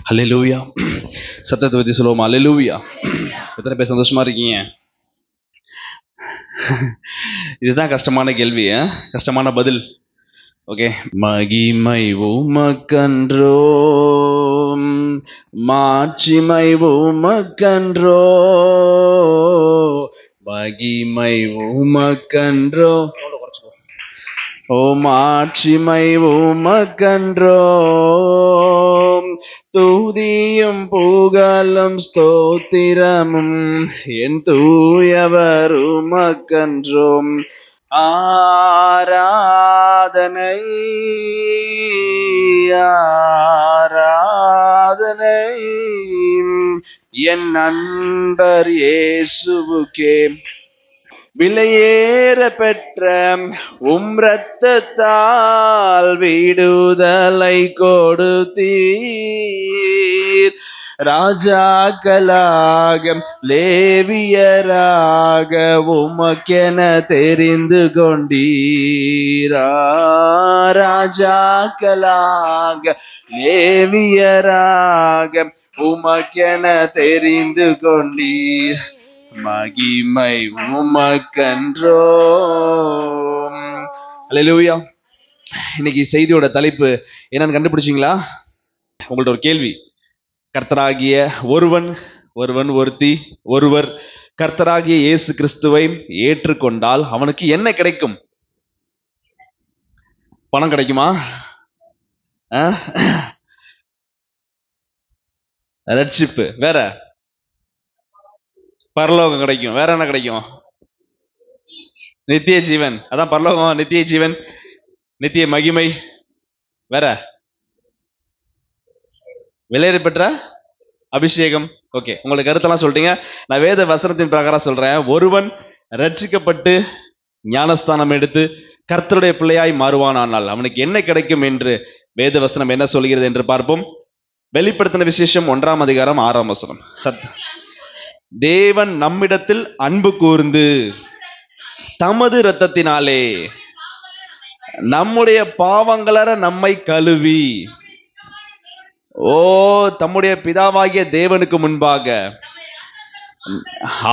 ஹல்லேலூயா. சத்தத்தை பற்றி சொல்லுவோமா? ஹல்லேலூயா. எத்தனை பேர் சந்தோஷமா இருக்கீங்க? இதுதான் கஷ்டமான கேள்வி, கஷ்டமான பதில். ஓகே. மகிமை உமக்கன்றோ, மாட்சிமை உமக்கன்றோ, மகிமை உமக்கன்றோ, ஓ மாட்சிமை உமக்கன்றோ, துதியும் புகழும் ஸ்தோத்திரமும் என் தூயவர் உமக்கன்றோம். ஆராதனை ஆராதனை என் நண்பர் இயேசுவுக்கே, விலையேற பெற்ற இரத்தத்தால் விடுதலை கொடுத்தீர். ராஜாக்களாக லேவியராக உமக்கென தெரிந்து கொண்டீரா. ராஜாக்களாக லேவியராக உமக்கென தெரிந்து கொண்டீர். மகிமை உமக்கன்றோ. அல்லேலூயா. இன்னைக்கு செய்தியோட தலைப்பு என்னன்னு கண்டுபிடிச்சிங்களா? உங்கள்ட்ட ஒரு கேள்வி. கர்த்தராகிய ஒருவன் ஒருத்தி ஒருவர் கர்த்தராகிய இயேசு கிறிஸ்துவை ஏற்றுக்கொண்டால் அவனுக்கு என்ன கிடைக்கும்? பணம் கிடைக்குமா? ரட்சிப்பு. வேற? பரலோகம் கிடைக்கும். வேற என்ன கிடைக்கும்? நித்திய ஜீவன். அதான் பரலோகம், நித்திய ஜீவன், நித்திய மகிமை. வேற? விலையேற பெற்ற அபிஷேகம். ஓகே, உங்களுக்கு கருத்தெல்லாம் சொல்லிட்டீங்க. நான் வேத வசனத்தின் பிரகாரம் சொல்றேன். ஒருவன் ரட்சிக்கப்பட்டு ஞானஸ்தானம் எடுத்து கர்த்தருடைய பிள்ளையாய் மாறுவானால் அவனுக்கு என்ன கிடைக்கும் என்று வேத வசனம் என்ன சொல்கிறது என்று பார்ப்போம். வெளிப்படுத்தின விசேஷம் 1ஆம் அதிகாரம் 6ஆம் வசனம். தேவன் நம்மிடத்தில் அன்பு கூர்ந்து தமது இரத்தத்தினாலே நம்முடைய பாவங்களற நம்மை கழுவி, ஓ தம்முடைய பிதாவாகிய தேவனுக்கு முன்பாக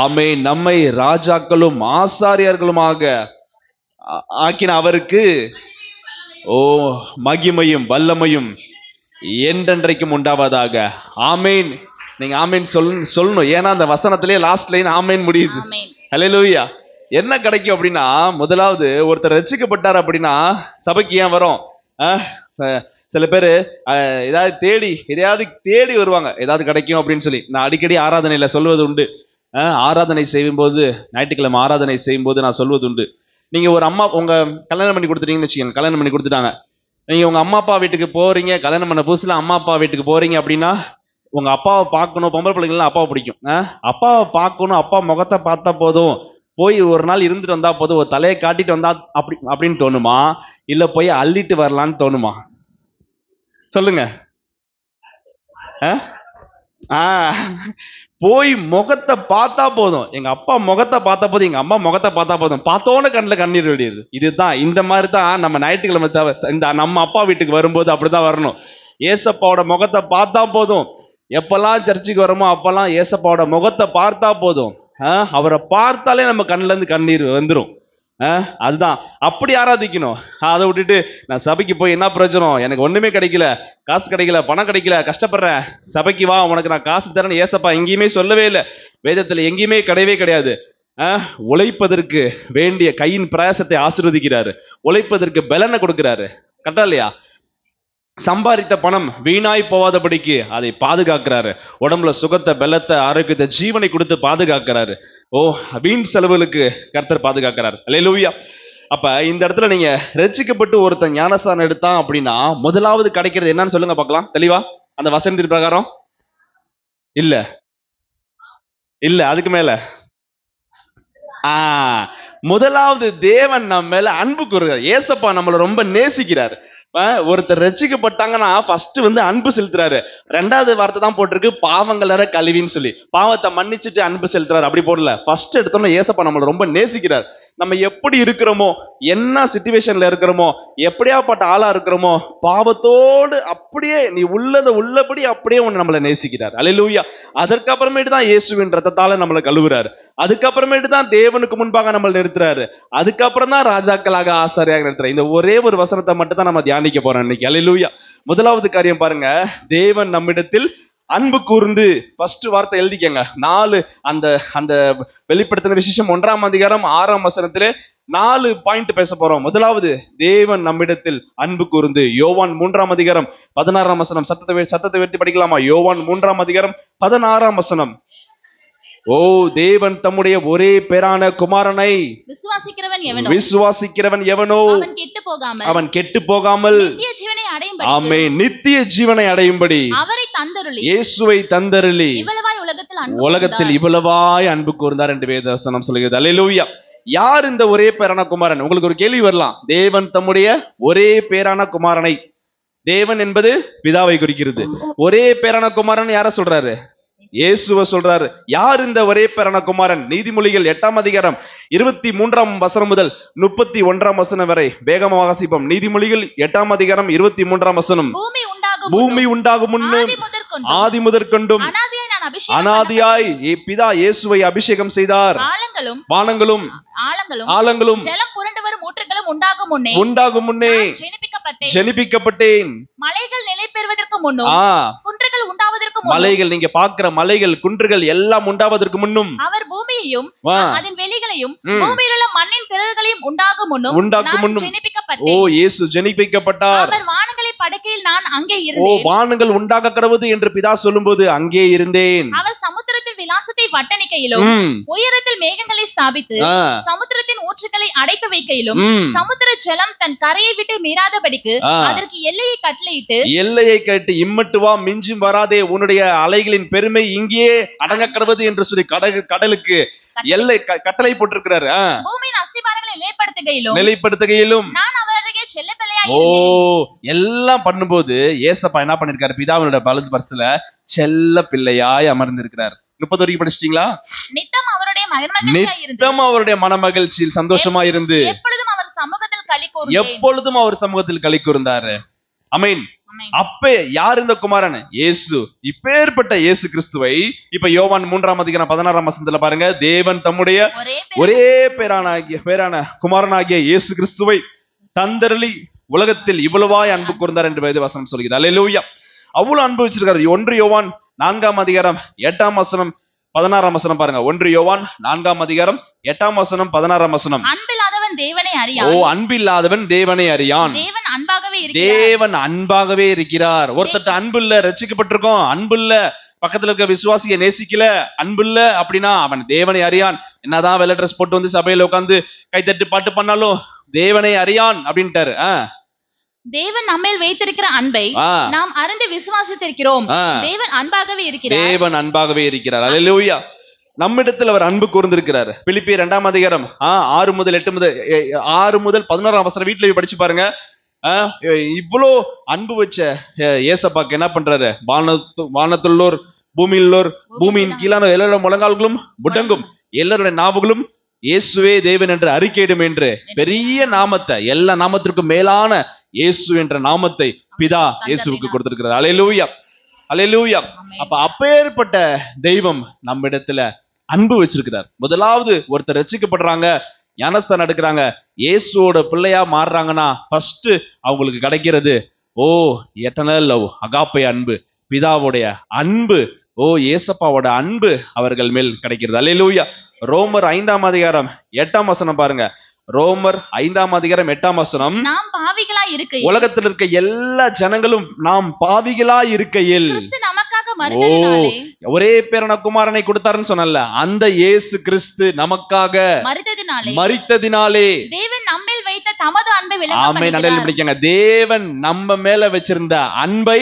ஆமென் நம்மை ராஜாக்களும் ஆசாரியர்களுமாக ஆக்கின அவருக்கு ஓ மகிமையும் வல்லமையும் என்றென்றைக்கும் உண்டாவதாக. ஆமென். நீங்க ஆமென் சொல்லணும். ஏன்னா அந்த வசனத்திலே லாஸ்ட் லைன் ஆமென் முடியுது. ஹல்லேலூயா. என்ன கிடைக்கும் அப்படின்னா, முதலாவது ஒருத்தர் ரட்சிக்கப்பட்டார் அப்படின்னா சபைக்கு ஏன் வரும்? சில பேர் எதையாவது தேடி வருவாங்க, ஏதாவது கிடைக்கும் அப்படின்னு சொல்லி. நான் அடிக்கடி ஆராதனையில சொல்வது உண்டு. ஆராதனை செய்யும் போது, ஞாயிற்றுக்கிழமை ஆராதனை செய்யும் போது நான் சொல்வது உண்டு. நீங்க ஒரு அம்மா உங்க கல்யாணம் பண்ணி கொடுத்துட்டீங்கன்னு வச்சுக்கோங்க. கல்யாணம் பண்ணி கொடுத்துட்டாங்க. நீங்க உங்க அம்மா அப்பா வீட்டுக்கு போறீங்க. கல்யாணம் பண்ண புதுசுல அம்மா அப்பா வீட்டுக்கு போறீங்க அப்படின்னா உங்க அப்பாவை பார்க்கணும். பொம்பளை பிள்ளைங்களாம் அப்பாவை பிடிக்கும். அப்பாவை பார்க்கணும், அப்பா முகத்தை பார்த்தா போதும், போய் ஒரு நாள் இருந்துட்டு வந்தா போதும், ஒரு தலையை காட்டிட்டு வந்தா அப்படின்னு தோணுமா? இல்ல போய் அள்ளிட்டு வரலான்னு தோணுமா? சொல்லுங்க. போய் முகத்தை பார்த்தா போதும், எங்க அப்பா முகத்தை பார்த்தா போதும், எங்க அம்மா முகத்தை பார்த்தா போதும், பார்த்தோன்னு கண்ணில் கண்ணீர் வடியுது. இதுதான், இந்த மாதிரி தான் நம்ம ஞாயிற்றுக்கிழமை இந்த நம்ம அப்பா வீட்டுக்கு வரும்போது அப்படிதான் வரணும். ஏசப்பாவோட முகத்தை பார்த்தா போதும். எப்பெல்லாம் சர்ச்சுக்கு வரோமோ அப்பெல்லாம் ஏசப்பாவோட முகத்தை பார்த்தா போதும். அவரை பார்த்தாலே நம்ம கண்ணுல இருந்து கண்ணீர் வந்துடும். அதுதான், அப்படி ஆராதிக்கணும். அதை விட்டுட்டு நான் சபைக்கு போய் என்ன பிரயோஜனம், எனக்கு ஒண்ணுமே கிடைக்கல, காசு கிடைக்கல, பணம் கிடைக்கல, கஷ்டப்படுறேன், சபைக்கு வா உனக்கு நான் காசு தரேன்னு ஏசப்பா எங்கேயுமே சொல்லவே இல்லை. வேதத்துல எங்கேயுமே கிடையவே கிடையாது. உழைப்பதற்கு வேண்டிய கையின் பிரயாசத்தை ஆசீர்வதிக்கிறாரு, உழைப்பதற்கு பலனை கொடுக்கிறாரு. கரெக்டா இல்லையா? சம்பாதித்த பணம் வீணாய் போவாதபடிக்கு அதை பாதுகாக்கிறாரு. உடம்புல சுகத்தை, பலத்தை, ஆரோக்கியத்தை, ஜீவனை கொடுத்து பாதுகாக்கிறாரு. ஓ வீண் செலவுகளுக்கு கர்த்தர் பாதுகாக்கிறார். அல்லேலூயா. அப்ப இந்த இடத்துல நீங்க ரட்சிக்கப்பட்டு ஒருத்தன் ஞானஸ்தானம் எடுத்தான் அப்படின்னா முதலாவது கிடைக்கிறது என்னன்னு சொல்லுங்க பார்க்கலாம் தெளிவா. அந்த வசனத்தின் பிரகாரம் இல்ல அதுக்கு மேல முதலாவது தேவன் நம்ம மேல அன்பு கூறுகிறார். ஏசப்பா நம்மளை ரொம்ப நேசிக்கிறார். ஒருத்தர் ரட்சிக்கப்பட்டாங்கன்னா ஃபர்ஸ்ட் அன்பு செலுத்துறாரு. 2வது வார்த்தை தான் போட்டிருக்கு, பாவங்களற கழுவின்னு சொல்லி. பாவத்தை மன்னிச்சுட்டு அன்பு செலுத்துறாரு, அப்படி போடல. ஃபர்ஸ்ட் எடுத்தோம்னா ஏசப்பா நம்மளை ரொம்ப நேசிக்கிறார். நம்ம எப்படி இருக்கிறோமோ, என்ன சிச்சுவேஷன்ல இருக்கிறோமோ, எப்படியாப்பட்ட ஆளா இருக்கிறோமோ, பாவத்தோடு அப்படியே நீ உள்ளபடி அப்படியே உன்னை நம்மளை நேசிக்கிறார். அல்லேலூயா. அதற்கப்புறமேட்டு தான் இயேசுவின் ரத்தத்தால நம்மளை கழுவுறாரு. அதுக்கப்புறமேட்டு தான் தேவனுக்கு முன்பாக நம்மளை நிறுத்துறாரு. அதுக்கப்புறம் தான் ராஜாக்களாக ஆசாரியாக நிறுத்துறாரு. இந்த ஒரே ஒரு வசனத்தை மட்டும் தான் நம்ம தியானிக்க போறோம் இன்னைக்கு. அல்லேலூயா. முதலாவது காரியம் பாருங்க, தேவன் நம்மிடத்தில் அன்பு கூர்ந்து. ஃபர்ஸ்ட் வார்த்தை எழுதிக்கங்க. 4 அந்த அந்த வெளிப்படுத்தின விசேஷம் 1ஆம் அதிகாரம் 6ஆம் வசனத்திலே 4 பாயிண்ட் பேச போறோம். முதலாவது, தேவன் நம்மிடத்தில் அன்பு கூர்ந்து. யோவான் 3ஆம் அதிகாரம் 16ஆம் வசனம். சத்தத்தை வெட்டி படிக்கலாமா? யோவான் 3ஆம் அதிகாரம் 16ஆம் வசனம். ஓ, தேவன் தம்முடைய ஒரே பேரான குமாரனை விசுவாசிக்கிறவன் எவனோ அவன் கெட்டு போகாமல் நித்திய ஜீவனை அடையும்படி இயேசுவை தந்தருளி உலகத்தில் இவ்வளவாய் அன்பு கூர்ந்தார் என்று வேதவசனம் சொல்கிறது. அல்லேலூயா. யார் இந்த ஒரே பேரான குமாரன்? உங்களுக்கு ஒரு கேள்வி வரலாம். தேவன் தம்முடைய ஒரே பேரான குமாரனை, தேவன் என்பது பிதாவை குறிக்கிறது. ஒரே பேரான குமாரன் யார சொல்றாரு? இயேசுவ சொல்றாரு. யார் இந்த ஒரே பேரான குமாரன்? நீதிமொழிகள் 8ஆம் அதிகாரம் 23ஆம் வசனம் முதல் 31ஆம் வசனம் வரை வேகமாக வாசிப்போம். நீதிமொழிகள் 8ஆம் அதிகாரம் 23ஆம் வசனம். பூமி உண்டாகும் முன்னும் ஆதி முதற்கொண்டும் அனாதியாய் பிதா இயேசுவை அபிஷேகம் செய்தார். வானங்களும் ஆழங்களும் உண்டாகும் முன்னே ஜெனிப்பிக்கப்பட்டேன். மலைகள் நிலை பெறுவதற்கு முன்னும் குன்றுகள் உண்டாவதற்கு முன்னும், மலைகள் நீங்க பார்க்கிற மலைகள் குன்றுகள் எல்லாம் உண்டாவதற்கு முன்னும், அவர் பூமியையும் அதன் வெளிகளையும் பூமியில் உள்ள மண்ணின் திரள்களையும் உண்டாகும் முன்னும் ஜெனிப்பிக்கப்பட்டேன். ஓ, இயேசு ஜெனிப்பிக்கப்பட்டார். அவர் வானங்களை படைக்கையில் நான் அங்கே இருந்தேன். ஓ, வானங்கள் உண்டாக கடவுது என்று பிதா சொல்லும்போது அங்கே இருந்தேன். அவர் சமுத்திரத்தின் விலாசத்தை வட்டணிக்கையிலும் உயரத்தில் மேகங்களை ஸ்தாபித்து சமுத்திரத்தின் ஊற்றுகளை அடைத்து வைக்கையிலும் சமுத்திர ஜலம் தன் கரையை விட்டு மீறாதபடிக்கு அதற்கு எல்லையை கட்டி இம்மட்டு வா, மிஞ்சும் வராதே, உன்னுடைய அலைகளின் பெருமை இங்கே அடங்க கடவுது என்று சொல்லி கடலுக்கு எல்லை கட்டளை போட்டிருக்கிறாரு. பூமியின் அஸ்திபாரங்களை நிலைப்படுத்துகையிலும் நான் அவருடைய செல்லப்பிள்ளையாய் இருந்தேன். எல்லாம் பண்ணும்போது ஏசப்பா என்ன பண்ணிருக்காரு? பிதாவினுடைய வலது பரிசுல செல்ல பிள்ளையாய் அமர்ந்திருக்கிறார். 30 வரைக்கும் படிச்சிட்டீங்களா? நித்தம் அவருடைய மனமகிழ்ச்சியில் சந்தோஷமா இருந்து எப்பொழுதும் அவர் சமூகத்தில் களி கூர்ந்தாரு. ஆமென். அப்ப யார் இந்த குமாரன்? இயேசு. இப்பேற்பட்ட இயேசு கிறிஸ்துவை இப்ப யோவான் 3ஆம் அதிகாரம் 16ஆம் வசனத்துல பாருங்க, தேவன் தம்முடைய ஒரே பேரான குமாரனாகிய இயேசு கிறிஸ்துவை தந்தருளி உலகத்தில் இவ்வளவாய் அன்பு கூர்ந்தார் என்று வேத வசனம் சொல்கிறது. அல்லேலூயா. அவ்வளவு அன்பு வச்சிருக்காரு. 1 யோவான் 4ஆம் அதிகாரம் 8ஆம் வசனம் 16ஆம் வசனம் பாருங்க. 1 யோவான் 4ஆம் அதிகாரம் 8ஆம் வசனம் 16ஆம் வசனம். அன்பில்லாதவன் தேவனை அறியான். ஓ, அன்பில்லாதவன் தேவனை அறியான். தேவன் அன்பாகவே இருக்கிறார். ஒருத்தட்ட அன்பு இல்ல, ரட்சிக்கப்பட்டிருக்கோம், அன்பு இல்ல, பக்கத்துல இருக்க விசுவாசியை நேசிக்கல, அன்பு இல்ல அப்படின்னா அவன் தேவனை அறியான். என்னதான் வெள்ளை ட்ரெஸ் போட்டு வந்து சபையில உட்கார்ந்து கைத்தட்டு பாட்டு பண்ணாலும் தேவனை அறியான் அப்படின்ட்டாரு. தேவன் நம்மேல் வைத்திருக்கிற அன்பை நாம் அறிந்து விசுவாசித்திருக்கிறோம். தேவன் அன்பாகவே இருக்கிறார். அல்லேலூயா. நம்மிடத்தில் அவர் அன்பு கூர்ந்திருக்கிறார். பிலிப்பியர் 2ஆம் அதிகாரம் 6 முதல் 11ஆம் வசனம் வீட்டுல போய் படிச்சு பாருங்க. இவ்வளோ அன்பு வச்ச ஏசப்பாக்கு என்ன பண்றாரு? வானத்துள்ளோர் பூமியுள்ளோர் பூமியின் கீழான எல்லா முழங்கால்களும் முடங்கும், எல்லாருடைய நாவுகளும் இயேசுவே தேவன் என்று அறிக்கையிடும் என்று பெரிய நாமத்தை, எல்லா நாமத்திற்கும் மேலான இயேசு என்ற நாமத்தை பிதா இயேசுவுக்கு கொடுத்திருக்கிறார். அல்லேலூயா, அல்லேலூயா. அப்பேற்பட்ட தெய்வம் நம்ம இடத்துல அன்பு வச்சிருக்கிறார். முதலாவது ஒருத்தர் ரட்சிக்கப்படுறாங்க, ஞானஸ்தானம் எடுக்கிறாங்க, இயேசுவோட பிள்ளையா மாறுறாங்கன்னா ஃபர்ஸ்ட் அவங்களுக்கு கிடைக்கிறது எட்டர்னல் லவ், அகாப்பை அன்பு, பிதாவுடைய அன்பு, ஏசப்பாவோட அன்பு அவர்கள் மேல் கிடைக்கிறது. அல்லேலூயா. ரோமர் 5ஆம் அதிகாரம் 8ஆம் வசனம் பாருங்க. ரோமர் 5ஆம் அதிகாரம் 8ஆம் வசனம். நாம் பாவிகளாய் இருக்கையில், உலகத்தில் இருக்க எல்லா ஜனங்களும் நாம் பாவிகளாய் இருக்கையில் ஒரே பேரான குமாரனை கொடுத்தாருன்னு சொன்னல, அந்த இயேசு கிறிஸ்து நமக்காக மரித்ததினாலே தேவன் நம்மேல் வைத்த தமது அன்பை விளங்க தேவன் நம்ம மேல வச்சிருந்த அன்பை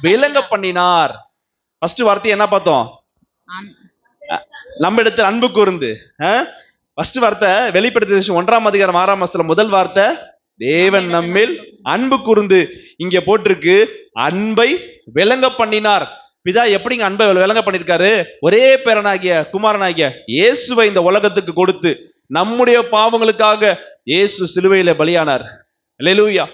விளங்க பண்ணினார். ஃபர்ஸ்ட் வார்த்தை என்ன பார்த்தோம்? நம்ம இடத்துல அன்பு கூர்ந்து. ஃபர்ஸ்ட் வார்த்தை வெளிப்படுத்தின 1ஆம் அதிகாரம் 6ஆம் வசனம். முதல் வார்த்தை தேவன் நம்மேல் அன்பு கூர்ந்து. இங்க போட்டிருக்கு அன்பை விளங்க பண்ணினார். பிதா எப்படிங்க அன்பை விளங்க பண்ணிருக்காரு? ஒரே பேரனாகிய குமாரனாகிய இயேசுவை இந்த உலகத்துக்கு கொடுத்து நம்முடைய பாவங்களுக்காக இயேசு சிலுவையில பலியானார். அல்லேலூயா.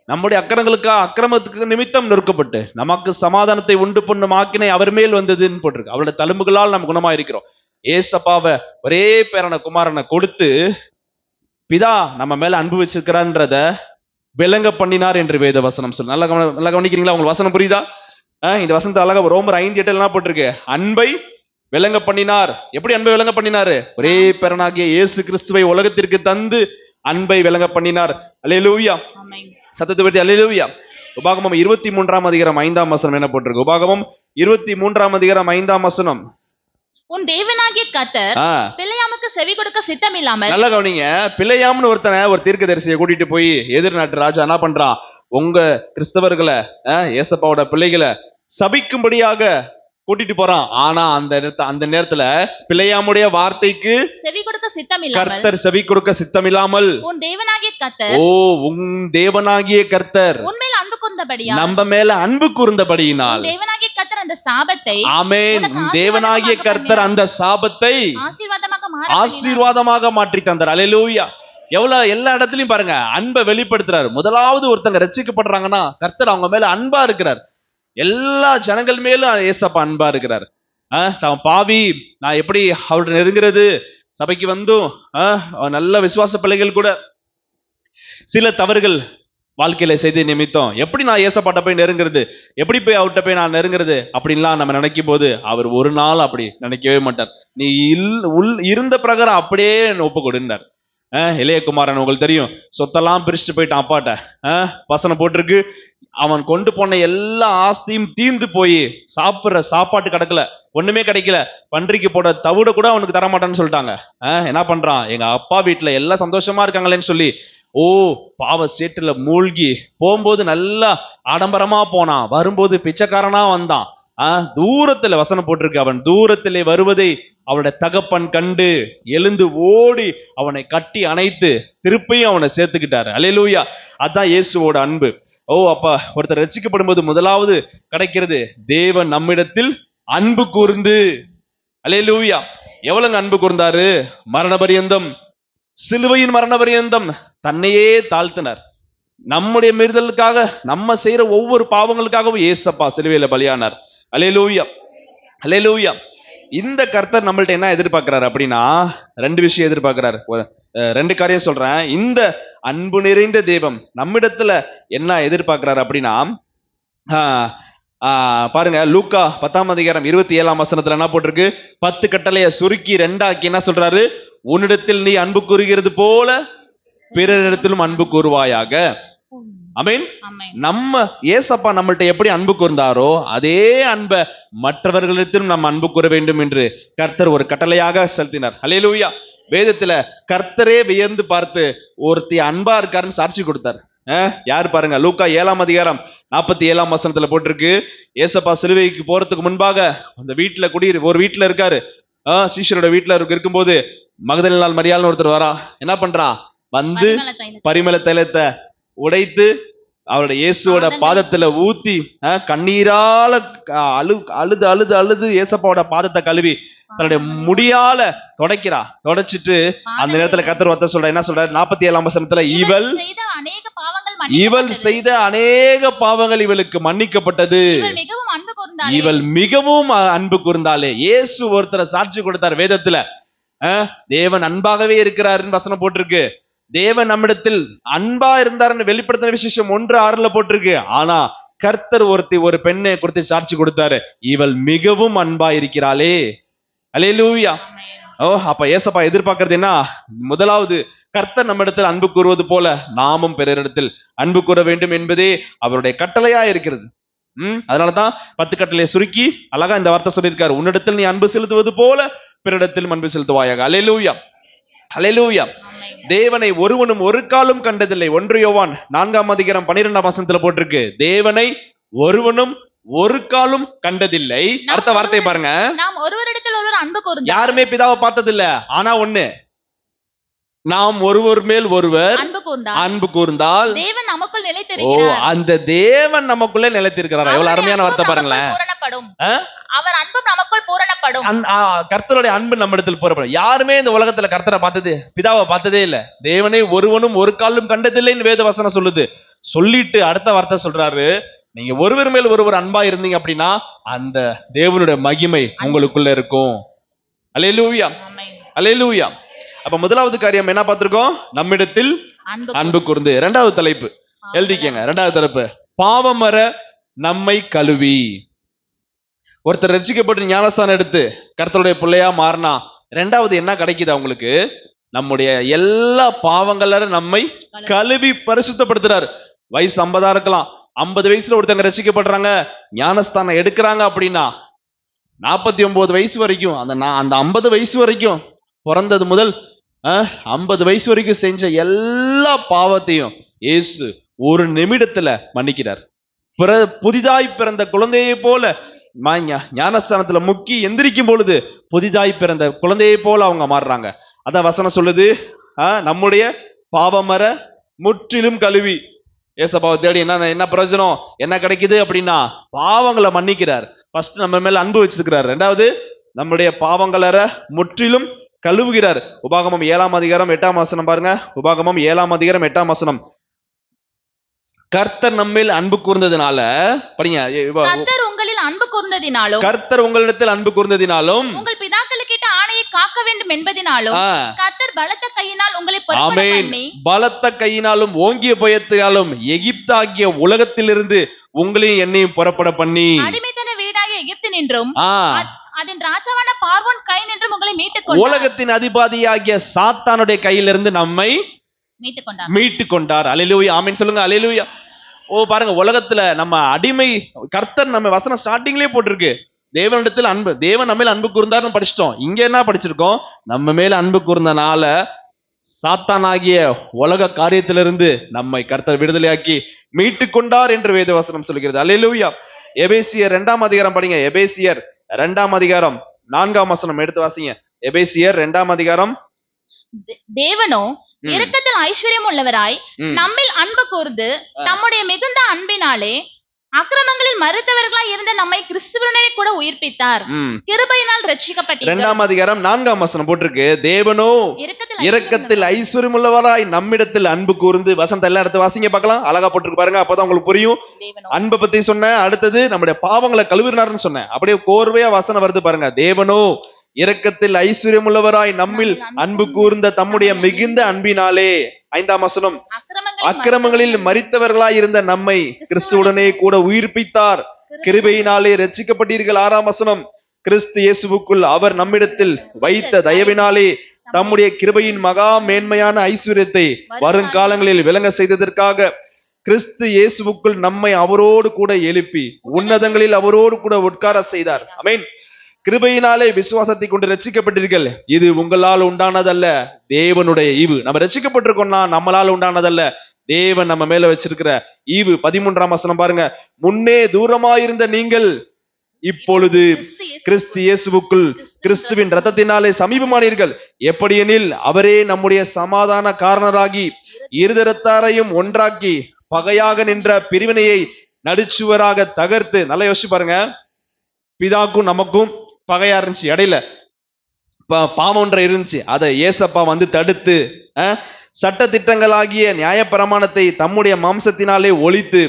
நம்முடைய அக்கிரமத்துக்கு நிமித்தம் நொறுக்கப்பட்டு நமக்கு சமாதானத்தை உண்டு பண்ணும் ஆக்கினை அவர் மேல் வந்ததுன்னு போட்டிருக்கு. அவருடைய தழும்புகளால் நம்ம குணமா இருக்கிறோம். ஏசப்பாவை ஒரே பேரான குமாரனை கொடுத்து பிதா நம்ம மேல அன்பு வச்சிருக்கிறான்றத விளங்க பண்ணினார் என்று வேத வசனம் சொல்லு. நல்லா கவனிக்கிறீங்களா? உங்களுக்கு வசனம் புரியுதா? இந்த வசனத்தை அழகா ரோமர் 5:8 போட்டிருக்கு. அன்பை விளங்க பண்ணினார். எப்படி அன்பை விளங்க பண்ணினாரு? ஒரே பேரனாகிய இயேசு கிறிஸ்துவை உலகத்திற்கு தந்து அன்பை விளங்க பண்ணினார். அல்லேலூயா. சத்தத்தை பற்றி அல்லேலூயா. உபாகமம் 23ஆம் அதிகாரம் 5ஆம் வசனம் என்ன போட்டிருக்கு? உபாகமம் 23ஆம் அதிகாரம் 5ஆம் வசனம். உன் தேவனாகிய கர்த்தர் பிலேயாமுக்கு செவி கொடுக்க சித்தம் இல்லாமல். நல்லா கவனிங்க. பிலேயாம்னு ஒரு தீர்க்கதரிசியை கூட்டிட்டு போய் எதிர் நாட்டு ராஜா என்ன பண்றான்? உங்க கிறிஸ்தவர்களை ஏசப்பாவோட பிள்ளைகளை சபிக்கும்படியாக கூட்டிட்டு போறான். ஆனா அந்த நேரத்துல பிலேயாமுடைய வார்த்தைக்கு செவி கொடுக்க சித்தம் இல்லாமல், கர்த்தர் செவி கொடுக்க சித்தம் இல்லாமல், உன் தேவனாகிய கர்த்தர் உன் தேவனாகிய கர்த்தர் உன்மேல் அன்பு கூர்ந்தபடியால், நம்ம மேல அன்பு கூர்ந்தபடியினால் தேவனாகிய கர்த்தர் அந்த சாபத்தை, ஆமென், தேவனாகிய கர்த்தர் அந்த சாபத்தை ஆசீர்வாதமாக மாற்றி தந்தார். அல்லேலூயா. எவ்வளவு எல்லா இடத்துலயும் பாருங்க அன்பை வெளிப்படுத்துறாரு. முதலாவது ஒருத்தங்க ரட்சிக்கப்படுறாங்கன்னா கர்த்தர் அவங்க மேல அன்பா இருக்கிறார். எல்லா ஜனங்கள் மேலும் ஏசப்பா அன்பா இருக்கிறார். பாவி நான் எப்படி அவருடைய நெருங்கிறது? சபைக்கு வந்தும் நல்ல விசுவாச பிள்ளைகள் கூட சில தவறுகள் வாழ்க்கையில செய்த நிமித்தம் எப்படி நான் ஏசப்பாட்ட போய் நெருங்கிறது, எப்படி போய் அவர்கிட்ட போய் நான் நெருங்கிறது அப்படின்லாம் நம்ம நினைக்கும் போது அவர் ஒரு நாள் அப்படி நினைக்கவே மாட்டார். நீ இருந்த பிரகாரம் அப்படியே ஒப்பு கொடுந்தார். இளையகுமாரன் உங்களுக்கு தெரியும், சொத்தெல்லாம் பிரிச்சுட்டு போயிட்டான் அப்பாட்ட. வசனம் போட்டிருக்கு, அவன் கொண்டு போன எல்லா ஆஸ்தியும் தீர்ந்து போய் சாப்பிடுற சாப்பாட்டு கிடக்கல, ஒண்ணுமே கிடைக்கல. பன்றிக்கு போட தவிட கூட அவனுக்கு தரமாட்டான்னு சொல்லிட்டாங்க. என்ன பண்றான்? எங்க அப்பா வீட்டுல எல்லாம் சந்தோஷமா இருக்காங்களேன்னு சொல்லி பாவ சேற்றுல மூழ்கி போகும்போது நல்லா ஆடம்பரமா போனான், வரும்போது பிச்சைக்காரனா வந்தான். தூரத்துல வசனம் போட்டிருக்கு, அவன் தூரத்திலே வருவதை அவனுடைய தகப்பன் கண்டு எழுந்து ஓடி அவனை கட்டி அணைத்து திருப்பியும் அவனை சேர்த்துக்கிட்டாரு. அல்லேலூயா. அதான் இயேசுவோட அன்பு. அப்ப ஒருத்தர் ரட்சிக்கப்படும் போது முதலாவது கிடைக்கிறது தேவன் நம்மிடத்தில் அன்பு கூர்ந்து. அல்லேலூயா. எவ்வளவு அன்பு கூர்ந்தாரு? மரண பரியந்தம், சிலுவையின் மரண பரியந்தம் தன்னையே தாழ்த்தினார். நம்முடைய மீறுதலுக்காக, நம்ம செய்யற ஒவ்வொரு பாவங்களுக்காகவும் ஏசப்பா சிலுவையில பலியானார். அல்லேலூயா. அல்லேலூயா. இந்த கர்த்தர் நம்மள்ட்ட என்ன எதிர்பார்க்கிறார் அப்படின்னா, ரெண்டு விஷயம் எதிர்பார்க்கிறார். ரெண்டு காரியம் சொல்றேன். இந்த அன்பு நிறைந்த தெய்வம் நம்மிடத்துல என்ன எதிர்பார்க்கிறார் அப்படின்னா, பாருங்க லூக்கா 10ஆம் அதிகாரம் 27ஆம் வசனத்துல என்ன போட்டிருக்கு? 10 கட்டளைய சுருக்கி 2 என்ன சொல்றாரு? உன்னிடத்தில் நீ அன்பு கூறுகிறது போல பிறரிடத்திலும் அன்பு கூறுவாயாக. ஆமென். நம்ம ஏசப்பா நம்மள்ட்ட எப்படி அன்பு கூர்ந்தாரோ அதே அன்பை மற்றவர்களிடத்திலும் நம்ம அன்பு கூற வேண்டும் என்று கர்த்தர் ஒரு கட்டளையாக செலுத்தினார். அல்லேலூயா. வேதத்துல கர்த்தரே வியந்து பார்த்து ஒருத்தி அன்பா இருக்காருன்னு சாட்சி கொடுத்தார். யாரு பாருங்க, லூக்கா 7ஆம் அதிகாரம் 47ஆம் வசனத்துல போட்டிருக்கு. ஏசப்பா சிலுவைக்கு போறதுக்கு முன்பாக அந்த வீட்டுல ஒரு வீட்டுல இருக்காரு. சீஷரோட வீட்டுல இருக்கும்போது மகதலேனாள் மரியாள்னு ஒருத்தர் வரா. என்ன பண்றா? வந்து பரிமள தைலத்தை உடைத்து அவருடைய இயேசுவோட பாதத்துல ஊத்தி கண்ணீரால அழுது அழுது அழுது ஏசப்பாவோட பாதத்தை கழுவி தன்னுடைய முடியால தொடச்சிட்டு அந்த நேரத்துல கர்த்தர் வார்த்தை சொல்ற. என்ன சொல்றாரு? 47ஆம் வசனத்துல, இவள் செய்த அநேக பாவங்கள் இவளுக்கு மன்னிக்கப்பட்டது, இவள் மிகவும் அன்பு கூர்ந்தாலே. இயேசு ஒருத்தரை சாட்சி கொடுத்தார் வேதத்துல. தேவன் அன்பாகவே இருக்கிறாருன்னு வசனம் போட்டிருக்கு. தேவன் நம்மிடத்தில் அன்பா இருந்தாருன்னு வெளிப்படுத்தின விசேஷம் 1:6 போட்டிருக்கு. ஆனா கர்த்தர் ஒரு பெண்ணை குறித்து சாட்சி கொடுத்தாரு, இவள் மிகவும் அன்பா இருக்கிறாளே. அல்லேலூயா. அப்ப ஏசப்பா எதிர்பார்க்கறது என்ன? முதலாவது கர்த்தர் நம்மிடத்தில் அன்பு கூறுவது போல நாமும் பிறரிடத்தில் அன்பு கூற வேண்டும் என்பதே அவருடைய கட்டளையா இருக்கிறது. அதனாலதான் 10 கட்டளையை சுருக்கி அழகா இந்த வார்த்தை சொல்லியிருக்காரு, உன்னிடத்தில் நீ அன்பு செலுத்துவது போல பிறரிடத்தில் அன்பு செலுத்துவாயாக. அல்லேலூயா. அல்லேலூயா. தேவனை ஒருவனும் ஒரு காலும் கண்டதில்லை. 1 யோவான் 4ஆம் அதிகாரம் 12ஆம் வசனத்துல போட்டிருக்கு, தேவனை ஒருவனும் ஒரு காலும் கண்டதில்லை. அடுத்த வார்த்தை பாருங்க, நாம் ஒருவரிடத்தில் ஒருவர் அன்பு கூர்ந்தால், யாருமே பிதாவை பார்த்ததில்லை. ஆனா ஒண்ணு, நாம் ஒருவர் மேல் ஒருவர் அன்பு கூர்ந்தால் தேவன் நமக்குள் நிலைத்திருக்கிறார். அந்த தேவன் நமக்குள்ளே நிலைத்திருக்கிறார். எவ்வளவு அருமையான வார்த்தை பாருங்களேன். அவர் அன்பு நமக்குள் பூரணப்படும். புறப்படும். கர்த்தருடைய அன்பு நம்மிடத்தில் புறப்படும். யாருமே இந்த உலகத்துல கர்த்தரை பார்த்தது, பிதாவை பார்த்ததே இல்ல. தேவனை ஒருவனும் ஒரு காலும் கண்டதில்லைன்னு வேத வசனம் சொல்லுது. சொல்லிட்டு அடுத்த வார்த்தை சொல்றாரு, நீங்க ஒருவர் மேல் ஒருவர் அன்பா இருந்தீங்க அப்படின்னா அந்த தேவனுடைய மகிமை உங்களுக்குள்ள இருக்கும். அல்லேலூயா, அல்லேலூயா. அப்ப முதலாவது காரியம் என்ன பார்த்திருக்கோம்? நம்மிடத்தில் அன்பு கூர்ந்து. இரண்டாவது தலைப்பு எழுதிக்கங்க. இரண்டாவது தலைப்பு, பாவமர நம்மை கழுவி. ஒருத்தர் ரட்சிக்கப்பட்டு ஞானஸ்தானம் எடுத்து கர்த்தருடைய பிள்ளையா மாறினா ரெண்டாவது என்ன கிடைக்குது அவங்களுக்கு? நம்முடைய எல்லா பாவங்கள நம்மை கழுவி பரிசுத்தப்படுத்துறாரு. வயசு 50 இருக்கலாம், 50 வயசுல ஒருத்தங்க ரட்சிக்கப்படுறாங்க, ஞானஸ்தானம் எடுக்கிறாங்க அப்படின்னா 49 வயசு வரைக்கும், அந்த 50 வயசு வரைக்கும், பிறந்தது முதல் 50 வயசு வரைக்கும் செஞ்ச எல்லா பாவத்தையும் இயேசு ஒரு நிமிடத்துல மன்னிக்கிறார். புதிதாய் பிறந்த குழந்தையை போல ஞானஸ்தானத்துல முக்கி எந்திரிக்கும் பொழுது புதிதாய் பிறந்த குழந்தையை போல அவங்க மாறுறாங்க. அதான் வசனம் சொல்லுது, நம்முடைய பாவமர முற்றிலும் கழுவி. ஏசப்பாவை தேடி என்ன பிரயோஜனம், என்ன கிடைக்குது அப்படின்னா பாவங்களை மன்னிக்கிறார். ஃபர்ஸ்ட் நம்ம மேல அன்பு வச்சிருக்கிறார். ரெண்டாவது நம்முடைய பாவங்களற முற்றிலும் கழுவுகிறார். உபாகமம் 7ஆம் அதிகாரம் 8ஆம் வசனம் பாருங்க. உபாகமம் 7ஆம் அதிகாரம் 8ஆம் வசனம். கர்த்தர் நம்மேல் அன்பு கூர்ந்ததினால, படிங்க. கர்த்தர் உங்களில் அன்பு கூர்ந்ததினாலும், கர்த்தர் உங்களிடத்தில் அன்பு கூர்ந்ததினாலும், உங்கள் பிதாக்களுக்கிட்ட ஆணையை காக்க வேண்டும் என்பதினாலும், கர்த்தர் பலத்த கையினால் உங்களை புறப்பட பண்ணி, பலத்த கையினாலும் ஓங்கிய புயத்தினாலும் எகிப்தாகிய உலகத்திலிருந்து உங்களையும் என்னையும் புறப்பட பண்ணி, அடிமைத்தன வீடாகிய எகிப்தினின்றும் அதன் ராஜாவான பார்வோன் கை நின்றும் உங்களை மீட்டுக் கொண்டார். உலகத்தின் அதிபதியாகிய சாத்தானுடைய கையிலிருந்து நம்மை மீட்டு கொண்டார். அல்லேலூயா, ஆமென் சொல்லுங்க. அல்லேலூயா. பாருங்க, உலகத்துல நம்ம அடிமை, கர்த்தர் நம்ம வசனம் ஸ்டார்டிங்லயே போட்டிருக்கு, தேவனிடத்தில் அன்பு, தேவன் நம்ம மேல அன்பு கூர்ந்தார்னு படிச்சிட்டோம். இங்க என்ன படிச்சிருக்கோம்? நம்ம மேல அன்பு கூர்ந்தனால சாத்தானாகிய உலக காரியத்திலிருந்து நம்மை கர்த்தர் விடுதலையாக்கி மீட்டு கொண்டார் என்று வேத வசனம் சொல்கிறது. அல்லேலூயா. எபேசியர் 2ஆம் அதிகாரம் படிங்க. எபேசியர் 2ஆம் அதிகாரம் 4ஆம் வசனம் எடுத்து வாசிங்க. எபேசியர் 2ஆம் அதிகாரம். தேவனோ இரக்கத்தில் ஐஸ்வர்யம் உள்ளவராய் நம்மில் அன்பு கூர்ந்து நம்முடைய மிகுந்த அன்பினாலே அக்கிரமங்களில் மறுத்தவர்களாய் இருந்த நம்மை கிறிஸ்துவுடனே கூட உயிர்ப்பித்தார். கிருபையினால் ரட்சிக்கப்பட்டீர்கள். 2ஆம் அதிகாரம் 4ஆம் வசனம் போட்டிருக்கு, தேவனோ இரக்கத்தில் ஐஸ்வர்யம் உள்ளவராய் நம்மிடத்தில் அன்பு கூர்ந்து. வசனத்தை எல்லாம் எடுத்து வாசிங்க பார்க்கலாம். அழகா போட்டிருக்கு பாருங்க, அப்பதான் உங்களுக்கு புரியும். அன்பை பத்தி சொன்ன, அடுத்தது நம்முடைய பாவங்களை கழுவினார்னு சொன்னேன். அப்படியே கோர்வையா வசனம் வருது பாருங்க. தேவனோ இரக்கத்தில் ஐஸ்வர்யம் உள்ளவராய் நம்மில் அன்பு கூர்ந்த தம்முடைய மிகுந்த அன்பினாலே. 5ஆம் வசனம், அக்கிரமங்களில் மரித்தவர்களாய் இருந்த நம்மை கிறிஸ்துவுடனே கூட உயிர்ப்பித்தார். கிருபையினாலே ரட்சிக்கப்பட்டீர்கள். 6ஆம் வசனம், கிறிஸ்து இயேசுவுக்குள் அவர் நம்மிடத்தில் வைத்த தயவினாலே தம்முடைய கிருபையின் மகா மேன்மையான ஐஸ்வர்யத்தை வருங்காலங்களில் விளங்க செய்ததற்காக கிறிஸ்து இயேசுவுக்குள் நம்மை அவரோடு கூட எழுப்பி உன்னதங்களில் அவரோடு கூட உட்கார செய்தார். ஆமென். கிருபையினாலே விசுவாசத்தை கொண்டு ரட்சிக்கப்பட்டீர்கள். இது உங்களால் உண்டானதல்ல, தேவனுடைய ஈவு. நம்ம ரட்சிக்கப்பட்டிருக்கோம்னா நம்மளால உண்டானதல்ல, தேவன் நம்ம மேல வச்சிருக்கிற ஈவு. 13ஆம் வசனம் பாருங்க. முன்னே தூரமாயிருந்த நீங்கள் இப்பொழுது கிறிஸ்து இயேசுவுக்குள் கிறிஸ்துவின் இரத்தத்தினாலே சமீபமானீர்கள். எப்படியெனில் அவரே நம்முடைய சமாதான காரணராகி இருதரத்தாரையும் ஒன்றாக்கி பகையாக நின்ற பிரிவினையை நடுச்சுவராக தகர்த்து. நல்லா யோசிச்சு பாருங்க, பிதாக்கும் நமக்கும் பகையா இருந்துச்சு, இடையில பாவம் ஒன்றை இருந்துச்சு. அதை ஏசப்பா வந்து தடுத்து சட்ட திட்டங்களாகிய நியாயப்பிரமாணத்தை தம்முடைய மாம்சத்தினாலே ஒழித்து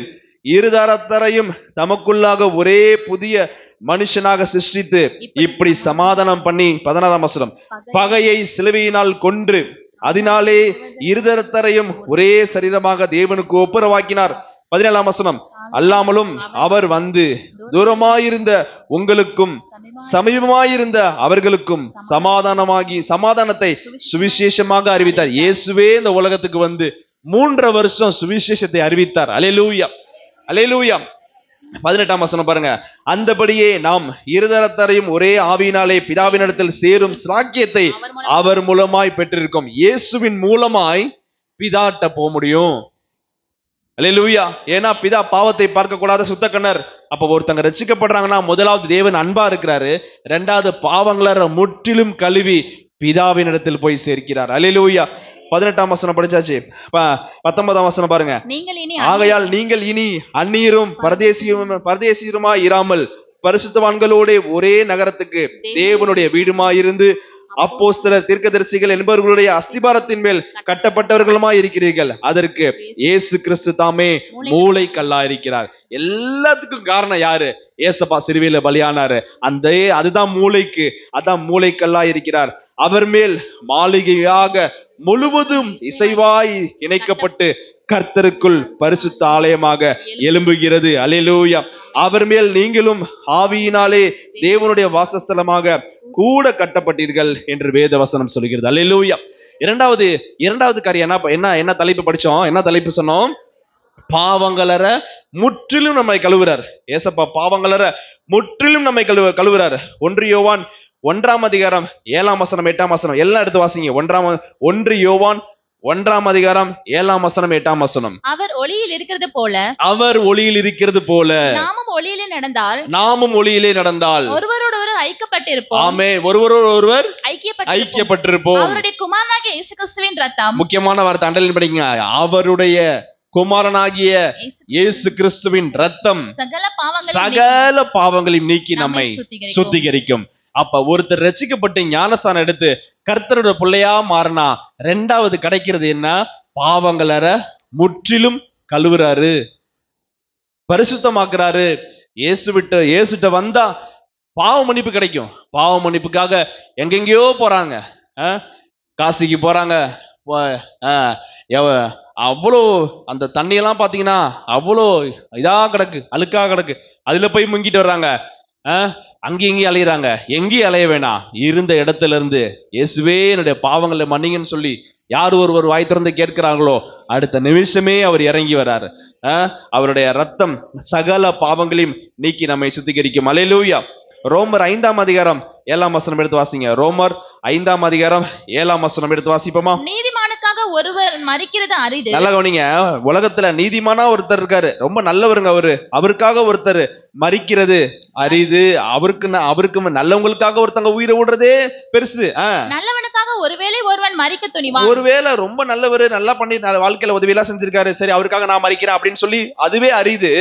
இருதரத்தரையும் தமக்குள்ளாக ஒரே புதிய மனுஷனாக சிருஷ்டித்து இப்படி சமாதானம் பண்ணி. 16ஆம் வசனம், பகையை சிலுவையினால் கொன்று அதனாலே இருதரத்தரையும் ஒரே சரீரமாக தேவனுக்கு ஒப்புரவாக்கினார். 17ஆம் வசனம், அல்லாமலும் அவர் வந்து தூரமாயிருந்த உங்களுக்கும் சமீபமாயிருந்த அவர்களுக்கும் சமாதானத்தை சுவிசேஷமாக அறிவித்தார். இயேசுவே இந்த உலகத்துக்கு வந்து 3 வருஷம் சுவிசேஷத்தை அறிவித்தார். அல்லேலூயா, அல்லேலூயா. 18ஆம் வசனம் பாருங்க, அந்தபடியே நாம் இருதரத்தரையும் ஒரே ஆவியினாலே பிதாவினிடத்தில் சேரும் சாக்கியத்தை அவர் மூலமாய் பெற்றிருக்கோம். இயேசுவின் மூலமாய் பிதாட்ட போக முடியும். அல்லேலூயா. ஏன்னா பிதா பாவத்தை பார்க்க கூடாத சுத்த கண்ணர். அப்ப ஒருத்தங்க ரட்சிக்கப்படுறாங்கன்னா முதலாவது தேவன் அன்பா இருக்கிறாரு, ரெண்டாவது பாவங்கள முற்றிலும் கழுவி பிதாவின் இடத்தில் போய் சேர்க்கிறார். அல்லேலூயா. 18ஆம் வசனம் படிச்சாச்சு. 19ஆம் வசனம் பாருங்க. ஆகையால் நீங்கள் இனி அந்நியரும் பரதேசியருமாய் இராமல் பரிசுத்தவான்களோட ஒரே நகரத்துக்கு தேவனுடைய வீடுமாயிருந்து அப்போஸ்தலர் தீர்க்கதரிசிகள் என்பவர்களுடைய அஸ்திபாரத்தின் மேல் கட்டப்பட்டவர்களுமாய் இருக்கிறீர்கள். அதற்கு இயேசு கிறிஸ்து தாமே மூளை கல்லா இருக்கிறார். எல்லாத்துக்கும் காரணம் யாரு? ஏசப்பா சிலுவையில பலியானாரு. அதுதான் மூளைக்கு, அதான் மூளைக்கல்லா இருக்கிறார். அவர் மேல் மாளிகையாக முழுவதும் இசைவாய் இணைக்கப்பட்டு கர்த்தருக்குள் பரிசுத்த ஆலயமாக எழும்புகிறது. அல்லேலூயா. அவர் மேல் நீங்களும் ஆவியினாலே தேவனுடைய வாசஸ்தலமாக கூட கட்டப்பட்டீர்கள் என்று வேத வசனம் சொல்கிறது. அல்லேலூயா. இரண்டாவது காரியம் என்ன தலைப்பு படிச்சோம்? என்ன தலைப்பு சொன்னோம்? பாவங்களற முற்றிலும் நம்மை கழுவுறார். ஏசப்பா பாவங்களற முற்றிலும் நம்மை கழுவுறார். 1 யோவான் 1ஆம் அதிகாரம் 7ஆம் வசனம் 8ஆம் வசனம் எல்லாம் எடுத்து வாசிங்க. 1 யோவான் 1ஆம் அதிகாரம் 7ஆம் வசனம் 8ஆம் வசனம். அவர் ஒளியில் இருக்கிறது போல நாமும் ஒளியிலே நடந்தால் ஒருவரோடொருவர் ஐக்கியப்பட்டிருப்போம். ஆமென். ஒருவரோடொருவர் ஐக்கியப்பட்டிருப்போம். அவருடைய குமாரனாகிய இயேசு கிறிஸ்துவின் இரத்தம், முக்கியமான வார்த்தை அண்டர்லைன் பண்ணிக்கங்க, அவருடைய குமாரனாகிய இயேசு கிறிஸ்துவின் இரத்தம் சகல பாவங்களையும் நீக்கி நம்மை சுத்திகரிக்கும். அப்ப ஒருத்தர் ரட்சிக்கப்பட்டு ஞானஸ்தானம் எடுத்து கர்த்தரோட பிள்ளையா மாறினா ரெண்டாவது கிடைக்கிறது என்ன? பாவங்களற முற்றிலும் கழுவுறாரு, பரிசுத்தமாக்குறாரு. இயேசுட்ட வந்தா பாவ மன்னிப்பு கிடைக்கும். பாவ மன்னிப்புக்காக எங்கெங்கயோ போறாங்க, காசிக்கு போறாங்க. அவ்வளோ அந்த தண்ணியெல்லாம் பாத்தீங்கன்னா அவ்வளோ இதா கிடக்கு, அழுக்கா கிடக்கு. அதுல போய் முங்கிட்டு வர்றாங்க. அங்கேயும் இங்கேயும் அலையிறாங்க. எங்கேயும் அலைய வேணாம், இருந்த இடத்துல இருந்து இயேசுவே என்னுடைய பாவங்களை மன்னிங்கன்னு சொல்லி யார் ஒருவர் வாய் திறந்து கேட்கிறாங்களோ அடுத்த நிமிஷமே அவர் இறங்கி வராரு. அவருடைய ரத்தம் சகல பாவங்களையும் நீக்கி நம்மை சுத்திகரிக்கும். அல்லேலூயா. ரோமர் 5ஆம் அதிகாரம் 7ஆம் வசனம் எடுத்து வாசிங்க. ரோமர் 5ஆம் அதிகாரம் 7ஆம் வசனம் எடுத்து வாசிப்போமா? நீதிமானுக்காக ஒருவர் மரிக்கிறது அரிது. நல்லா கவனிங்க. உலகத்துல நீதிமானா ஒருத்தர் இருக்காரு, ரொம்ப நல்லவருங்க அவருக்காக ஒருத்தர் மரிக்கிறது அரிது. அவருக்கு நல்லவங்களுக்காக ஒருத்தங்க உயிரை விடுறதே பெருசு. நல்லவனுக்காக ஒருவேளை ஒருவன் மரிக்க துணிவான். ஒருவேளை ரொம்ப நல்லவரு, நல்லா பண்ணி வாழ்க்கையில உதவி எல்லாம் செஞ்சிருக்காரு, சரி அவருக்காக நான் மரிக்கிறேன் அப்படின்னு சொல்லி அதுவே அரிது.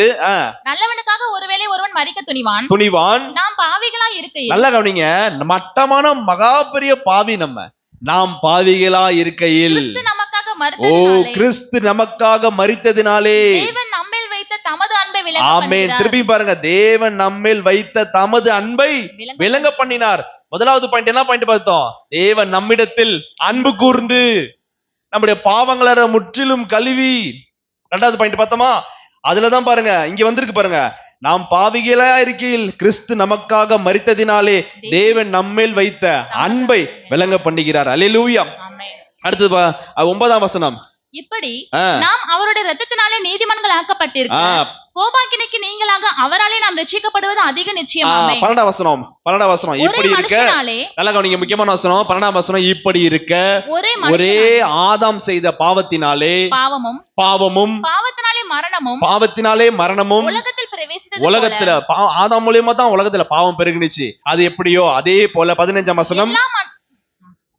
நல்லவனுக்காக ஒருவேளை ஒருவன் மரிக்க துணிவான். நாம் பாவிகளா இருக்கையில், நல்லா கவனிங்க, மட்டமான மகா பெரிய பாவி நாம் பாவிகளா இருக்கையில் கிறிஸ்து நமக்காக மரித்ததினாலே தேவன் நம்மேல் வைத்த தமது அன்பை ஆமென். திருப்பி பாருங்க, தேவன் நம்மேல் வைத்த தமது அன்பை விளங்க பண்ணினார். முதலாவது பாயிண்ட் என்ன பாயிண்ட் பார்த்தோம்? தேவன் நம்மிடத்தில் அன்பு கூர்ந்து நம்முடைய பாவங்கள முற்றிலும் கழுவி. இரண்டாவது பாயிண்ட் பார்த்தோமா? அதுலதான் பாருங்க, இங்க வந்திருக்கு பாருங்க, நாம் பாவிகளா இருக்கையில் கிறிஸ்து நமக்காக மரித்ததினாலே தேவன் நம்மேல் வைத்த அன்பை விளங்க பண்ணுகிறார். அல்லேலூயா. அடுத்தது 9ஆம் வசனம். இப்படி நாம் அவருடைய இரத்தத்தினாலே நீதிமான்கள் ஆக்கப்பட்டிருக்கிறோம். கோபாக்கினைக்கு நீங்களாக அவராலே நாம் ரட்சிக்கப்படுவது அதிக நிச்சயமாமே. 12ஆம் வசனம். இப்படி இருக்க, நல்லா கவனிங்க, முக்கியமான வசனம் 12ஆம் வசனம். இப்படி இருக்க ஒரே ஆதாம் செய்த பாவத்தினாலே பாவமும் பாவத்தினாலே மரணமும் உலகத்துல ஆதாம் மூலியமா தான் உலகத்துல பாவம் பெருகினுச்சு. அது எப்படியோ அதே போல 15ஆம் வசனம்,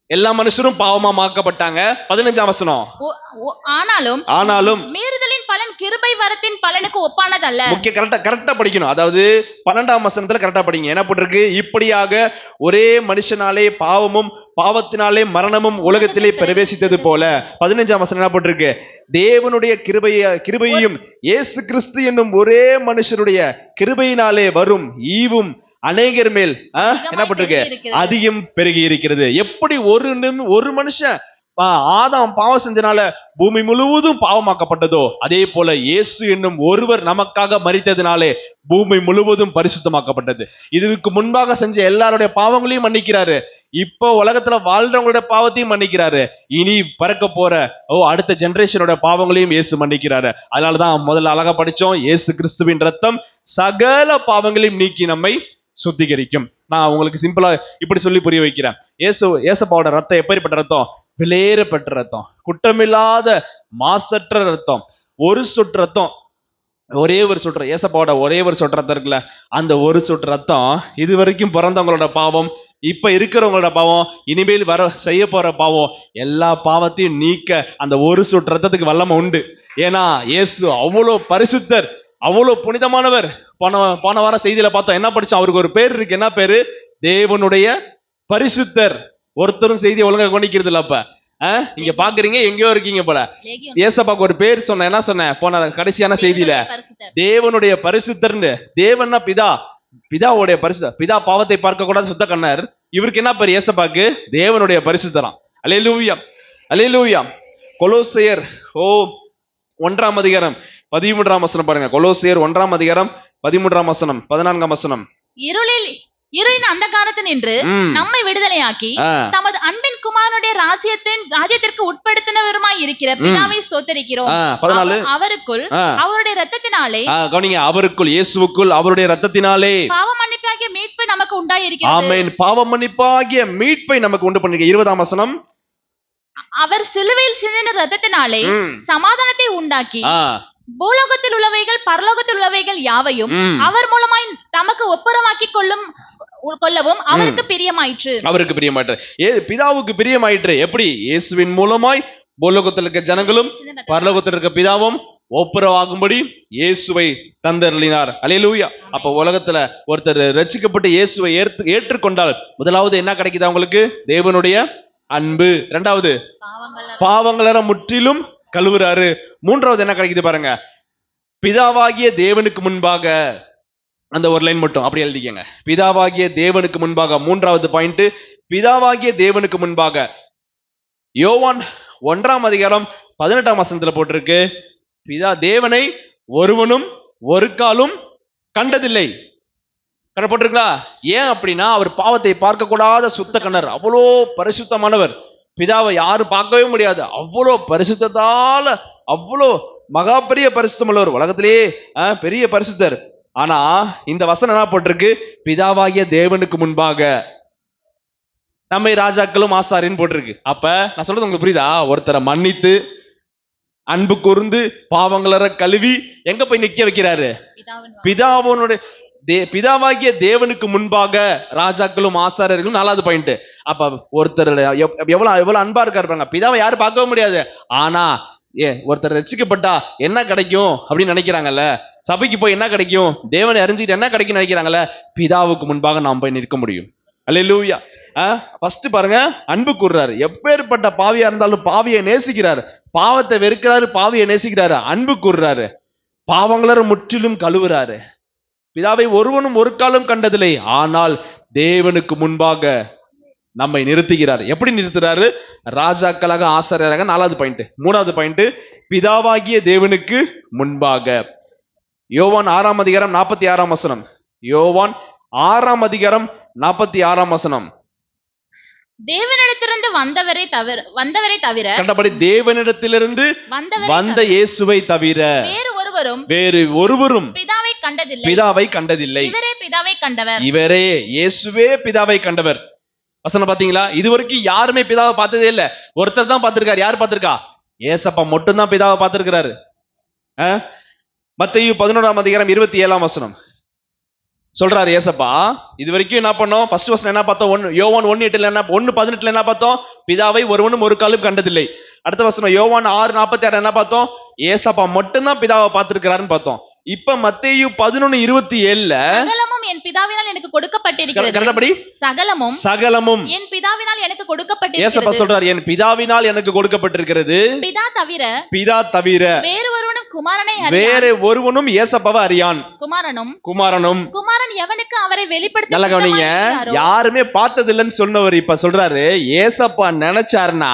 எல்லா மனுஷரும் பாவமாக்கப்பட்டாங்க. 15ஆம் வசனம். ஆனாலும் மீறுதலின் பலன் கிருபை வரத்தின் பலனுக்கு ஒப்பானதல்ல. முக்கிய கரெக்டா படிக்கணும். அதாவது 12ஆம் வசனத்துல கரெக்டா படிங்க. என்ன போட்டிருக்கு? இப்படியாக ஒரே மனுஷனாலே பாவமும் பாவத்தினாலே மரணமும் உலகத்திலே பிரவேசித்தது போல. 15ஆம் வசனம் என்ன போட்டிருக்கு? தேவனுடைய கிருபையையும் இயேசு கிறிஸ்து என்னும் ஒரே மனுஷருடைய கிருபையினாலே வரும் ஈவும் அநேகர் மேல் என்ன பட்டிருக்கு? அதிகம் பெருகி இருக்கிறது. எப்படி ஒரு மனுஷன் ஆதாம் பாவம் செஞ்சனால பூமி முழுவதும் பாவமாக்கப்பட்டதோ அதே போல இயேசு என்னும் ஒருவர் நமக்காக மரித்ததினாலே பூமி முழுவதும் பரிசுத்தமாக்கப்பட்டது. இதுக்கு முன்பாக செஞ்ச எல்லாருடைய பாவங்களையும் மன்னிக்கிறாரு. இப்போ உலகத்துல வாழ்றவங்களுடைய பாவத்தையும் மன்னிக்கிறாரு. இனி பறக்க போற அடுத்த ஜெனரேஷனோட பாவங்களையும் இயேசு மன்னிக்கிறாரு. அதனாலதான் முதல்ல அழகா படிச்சோம், இயேசு கிறிஸ்துவின் ரத்தம் சகல பாவங்களையும் நீக்கி நம்மை சுத்திகரிக்கும். நான் உங்களுக்கு சிம்பிளா இப்படி சொல்லி புரிய வைக்கிறேன். ஏசப்பாவோட ரத்தம் எப்படிப்பட்ட ரத்தம்? விலையேறப்பட்ட ரத்தம், குற்றமில்லாத மாசற்ற ரத்தம், ஒரு சொட்டு ரத்தம், ஒரே ஒரு சொட்டு. ஏசப்பாவோட ஒரே ஒரு சொட்டு ரத்தம் இருக்குல்ல, அந்த ஒரு சொட்டு ரத்தம் இது வரைக்கும் பிறந்தவங்களோட பாவம், இப்ப இருக்கிறவங்களோட பாவம், இனிமேல் செய்ய போற பாவம், எல்லா பாவத்தையும் நீக்க அந்த ஒரு சொட்டு ரத்தத்துக்கு வல்லமை உண்டு. ஏன்னா இயேசு அவ்வளோ பரிசுத்தர், அவ்வளவு புனிதமானவர். போன வார செய்தியில பார்த்தோம், என்ன படிச்சோம்? அவருக்கு ஒரு பேர் இருக்கு. என்ன பேரு? தேவனுடைய பரிசுத்தர். ஒருத்தரும் செய்தியை ஒழுங்கா கவனிக்கிறது இல்ல. அப்ப நீங்க பாக்குறீங்க, எங்கேயோ இருக்கீங்க போல. ஏசப்பாக்கு ஒரு பேர் சொன்ன, என்ன சொன்ன போன கடைசியான செய்தியில? தேவனுடைய பரிசுத்தர்னு. தேவன்னா பிதா, பிதாவுடைய பரிசுத்தர். பிதா பாவத்தை பார்க்க கூடாது, சுத்த கண்ணர். இவருக்கு என்ன பேர்? ஏசப்பாக்கு தேவனுடைய பரிசுத்தராம். அல்லேலூயா, அல்லேலூயா. கொலோசையர் 1ஆம் அதிகாரம் 13ஆம் வசனம் பாருங்க. கொலோசையர் 1ஆம் அதிகாரம் 13ஆம் வசனம் 14ஆம் வசனம். இருளின் அந்தகாரத்தில் நின்று நம்மை விடுதலையாக்கி தமது அன்பின் குமாரனுடைய ராஜ்யத்திற்கு உட்படுத்தினவருமாய் இருக்கிற பிதாவை ஸ்தோத்திரிக்கிறோம். 14. அவருக்குள் அவருடைய இரத்தத்தினாலே, கவனிங்க, அவருக்குள் இயேசுவுக்குள் அவருடைய இரத்தத்தினாலே பாவ மன்னிப்பாகிய மீட்பு நமக்கு உண்டாயிருக்கிறது. ஆமென். பாவ மன்னிப்பாகிய மீட்பை நமக்கு உண்டு பண்ணிருக்க. 20ஆம் வசனம். அவர் சிலுவையில் சிந்தின இரத்தத்தினாலே சமாதானத்தை உண்டாக்கி பூலோகத்தில் உள்ளவைகள் பரலோகத்தில் உள்ளவைகள் யாவையும் அவர் மூலமாய் தமக்கு ஒப்புரவாக்கி கொள்ளவும் அவருக்கு பிரியமாயிற்று. அவருக்கு பிரியமாயிற்று. பிதாவுக்கு பிரியமாயிற்று. எப்படி? இயேசுவின் மூலமாய் பூலோகத்தில் இருக்க ஜனங்களும் பரலோகத்தில் இருக்க பிதாவும் ஒப்புரவாகும்படி இயேசுவை தந்தருளினார். அல்லேலூயா. அப்ப உலகத்துல ஒருத்தர் ரட்சிக்கப்பட்டு இயேசுவை ஏற்றுக்கொண்டால் முதலாவது என்ன கிடைக்குது அவங்களுக்கு? தேவனுடைய அன்பு. இரண்டாவது, பாவங்கள முற்றிலும் கழுவுறாரு. மூன்றாவது என்ன கிடைக்குது பாருங்க? பிதாவாகிய தேவனுக்கு முன்பாக. அந்த ஒரு லைன் மட்டும் அப்படி எழுதிக்கங்க. பிதாவாகிய தேவனுக்கு முன்பாக. மூன்றாவது பாயிண்ட், பிதாவாகிய தேவனுக்கு முன்பாக. யோவான் 1ஆம் அதிகாரம் 18ஆம் வசனத்துல போட்டிருக்கு, பிதா தேவனை ஒருவனும் ஒரு காலும் கண்டதில்லை. போட்டிருக்கா? ஏன் அப்படின்னா, அவர் பாவத்தை பார்க்க கூடாத சுத்த கண்ணர். அவ்வளோ பரிசுத்தமானவர். பிதாவை யாரும் பார்க்கவே முடியாது. அவ்வளோ பரிசுத்தால, அவ்வளோ மகா பெரிய பரிசுத்தம் உள்ளவர், உலகத்திலேயே பெரிய பரிசுத்தர். ஆனா இந்த வசனம் என்ன போட்டிருக்கு? பிதாவாகிய தேவனுக்கு முன்பாக நம்மை ராஜாக்களும் ஆசாரின்னு போட்டிருக்கு. அப்ப நான் சொல்றது உங்களுக்கு புரியுதா? ஒருத்தரை மன்னித்து அன்பு கூர்ந்து பாவங்களற கழுவி எங்க போய் நிக்க வைக்கிறாரு? பிதாவனுடைய பிதாவாகிய தேவனுக்கு முன்பாக ராஜாக்களும் ஆசாரியர்களும். 4வது பாயிண்ட். அப்ப ஒருத்தர் எவ்வளவு அன்பா இருக்காரு. பிதாவை யாரும் பார்க்கவே முடியாது. ஆனா ஒருத்தர் ரட்சிக்கப்பட்டா என்ன கிடைக்கும் அப்படின்னு நினைக்கிறாங்கல்ல. சபைக்கு போய் என்ன கிடைக்கும்? தேவனை அறிஞ்சிட்டு என்ன கிடைக்கும் நினைக்கிறாங்கல்ல. பிதாவுக்கு முன்பாக நாம் போய் நிற்க முடியும். அல்லேலூயா. ஃபர்ஸ்ட் பாருங்க, அன்பு கூர்றாரு. எப்பேற்பட்ட பாவியா இருந்தாலும் பாவியை நேசிக்கிறாரு. பாவத்தை வெறுக்கிறாரு, பாவியை நேசிக்கிறாரு. அன்பு கூர்றாரு. பாவங்கள முற்றிலும் கழுவுறாரு. பிதாவை ஒருவனும் ஒரு காலம் கண்டதில்லை, ஆனால் தேவனுக்கு முன்பாக நம்மை நிறுத்துகிறார். எப்படி நிறுத்துறாரு? ராஜாக்களாக, ஆசாரியராக. 4வது பாயிண்ட். 3வது பாயிண்ட், பிதாவாகிய தேவனுக்கு முன்பாக. யோவான் 6ஆம் அதிகாரம் 46ஆம் வசனம். யோவான் 6ஆம் அதிகாரம் 46ஆம் வசனம். தேவனிடத்திலிருந்து வந்தவரை தவிர, கண்டபடி தேவனிடத்திலிருந்து வந்த இயேசுவை தவிர வேறு ஒருவரும் பிதாவை கண்டதில்லை. இவரே பிதாவை கண்டவர். இவரே, இயேசுவே பிதாவை கண்டவர். வசனம் பாத்தீங்களா? இதுவரைக்கும் யாருமே பிதாவை பார்த்ததே இல்ல. ஒருத்தர் தான் பார்த்திருக்காரு. யார் பார்த்திருக்கா? ஏசப்பா மட்டும்தான் பிதாவை பார்த்திருக்கிறாரு. மத்தேயு 11ஆம் அதிகாரம் 27ஆம் வசனம் சொல்றாரு ஏசப்பா. இது வரைக்கும் என்ன பண்ணோம்? ஃபர்ஸ்ட் வசனம் என்ன பார்த்தோம்? யோவான் 1:8 என்ன 1:18 என்ன பார்த்தோம்? பிதாவை ஒருவனும் ஒரு காலும் கண்டதில்லை. அடுத்த வசனம் யோவான் 6:46 என்ன பார்த்தோம்? ஏசப்பா மட்டும்தான் பிதாவை பார்த்திருக்கிறாருன்னு பார்த்தோம். இப்ப மத்தேயு 11:27 சகலமும் என் பிதாவினால் எனக்கு கொடுக்கப்பட்டிருக்கிறது. சகலமும் என் பிதாவினால் எனக்கு கொடுக்கப்பட்டிருக்கிறது. ஏசப்பா சொல்றார், என் பிதாவினால் எனக்கு கொடுக்கப்பட்டிருக்கிறது. பிதா தவிர வேற ஒருவனும் ஏசப்பாவை அறியான். குமாரனும் எவனுக்கு அவரை வெளிப்படுத்த. நல்ல கவனிங்க, யாருமே பார்த்தது இல்லைன்னு சொன்னவர் இப்ப சொல்றாரு, ஏசப்பா நினைச்சாருன்னா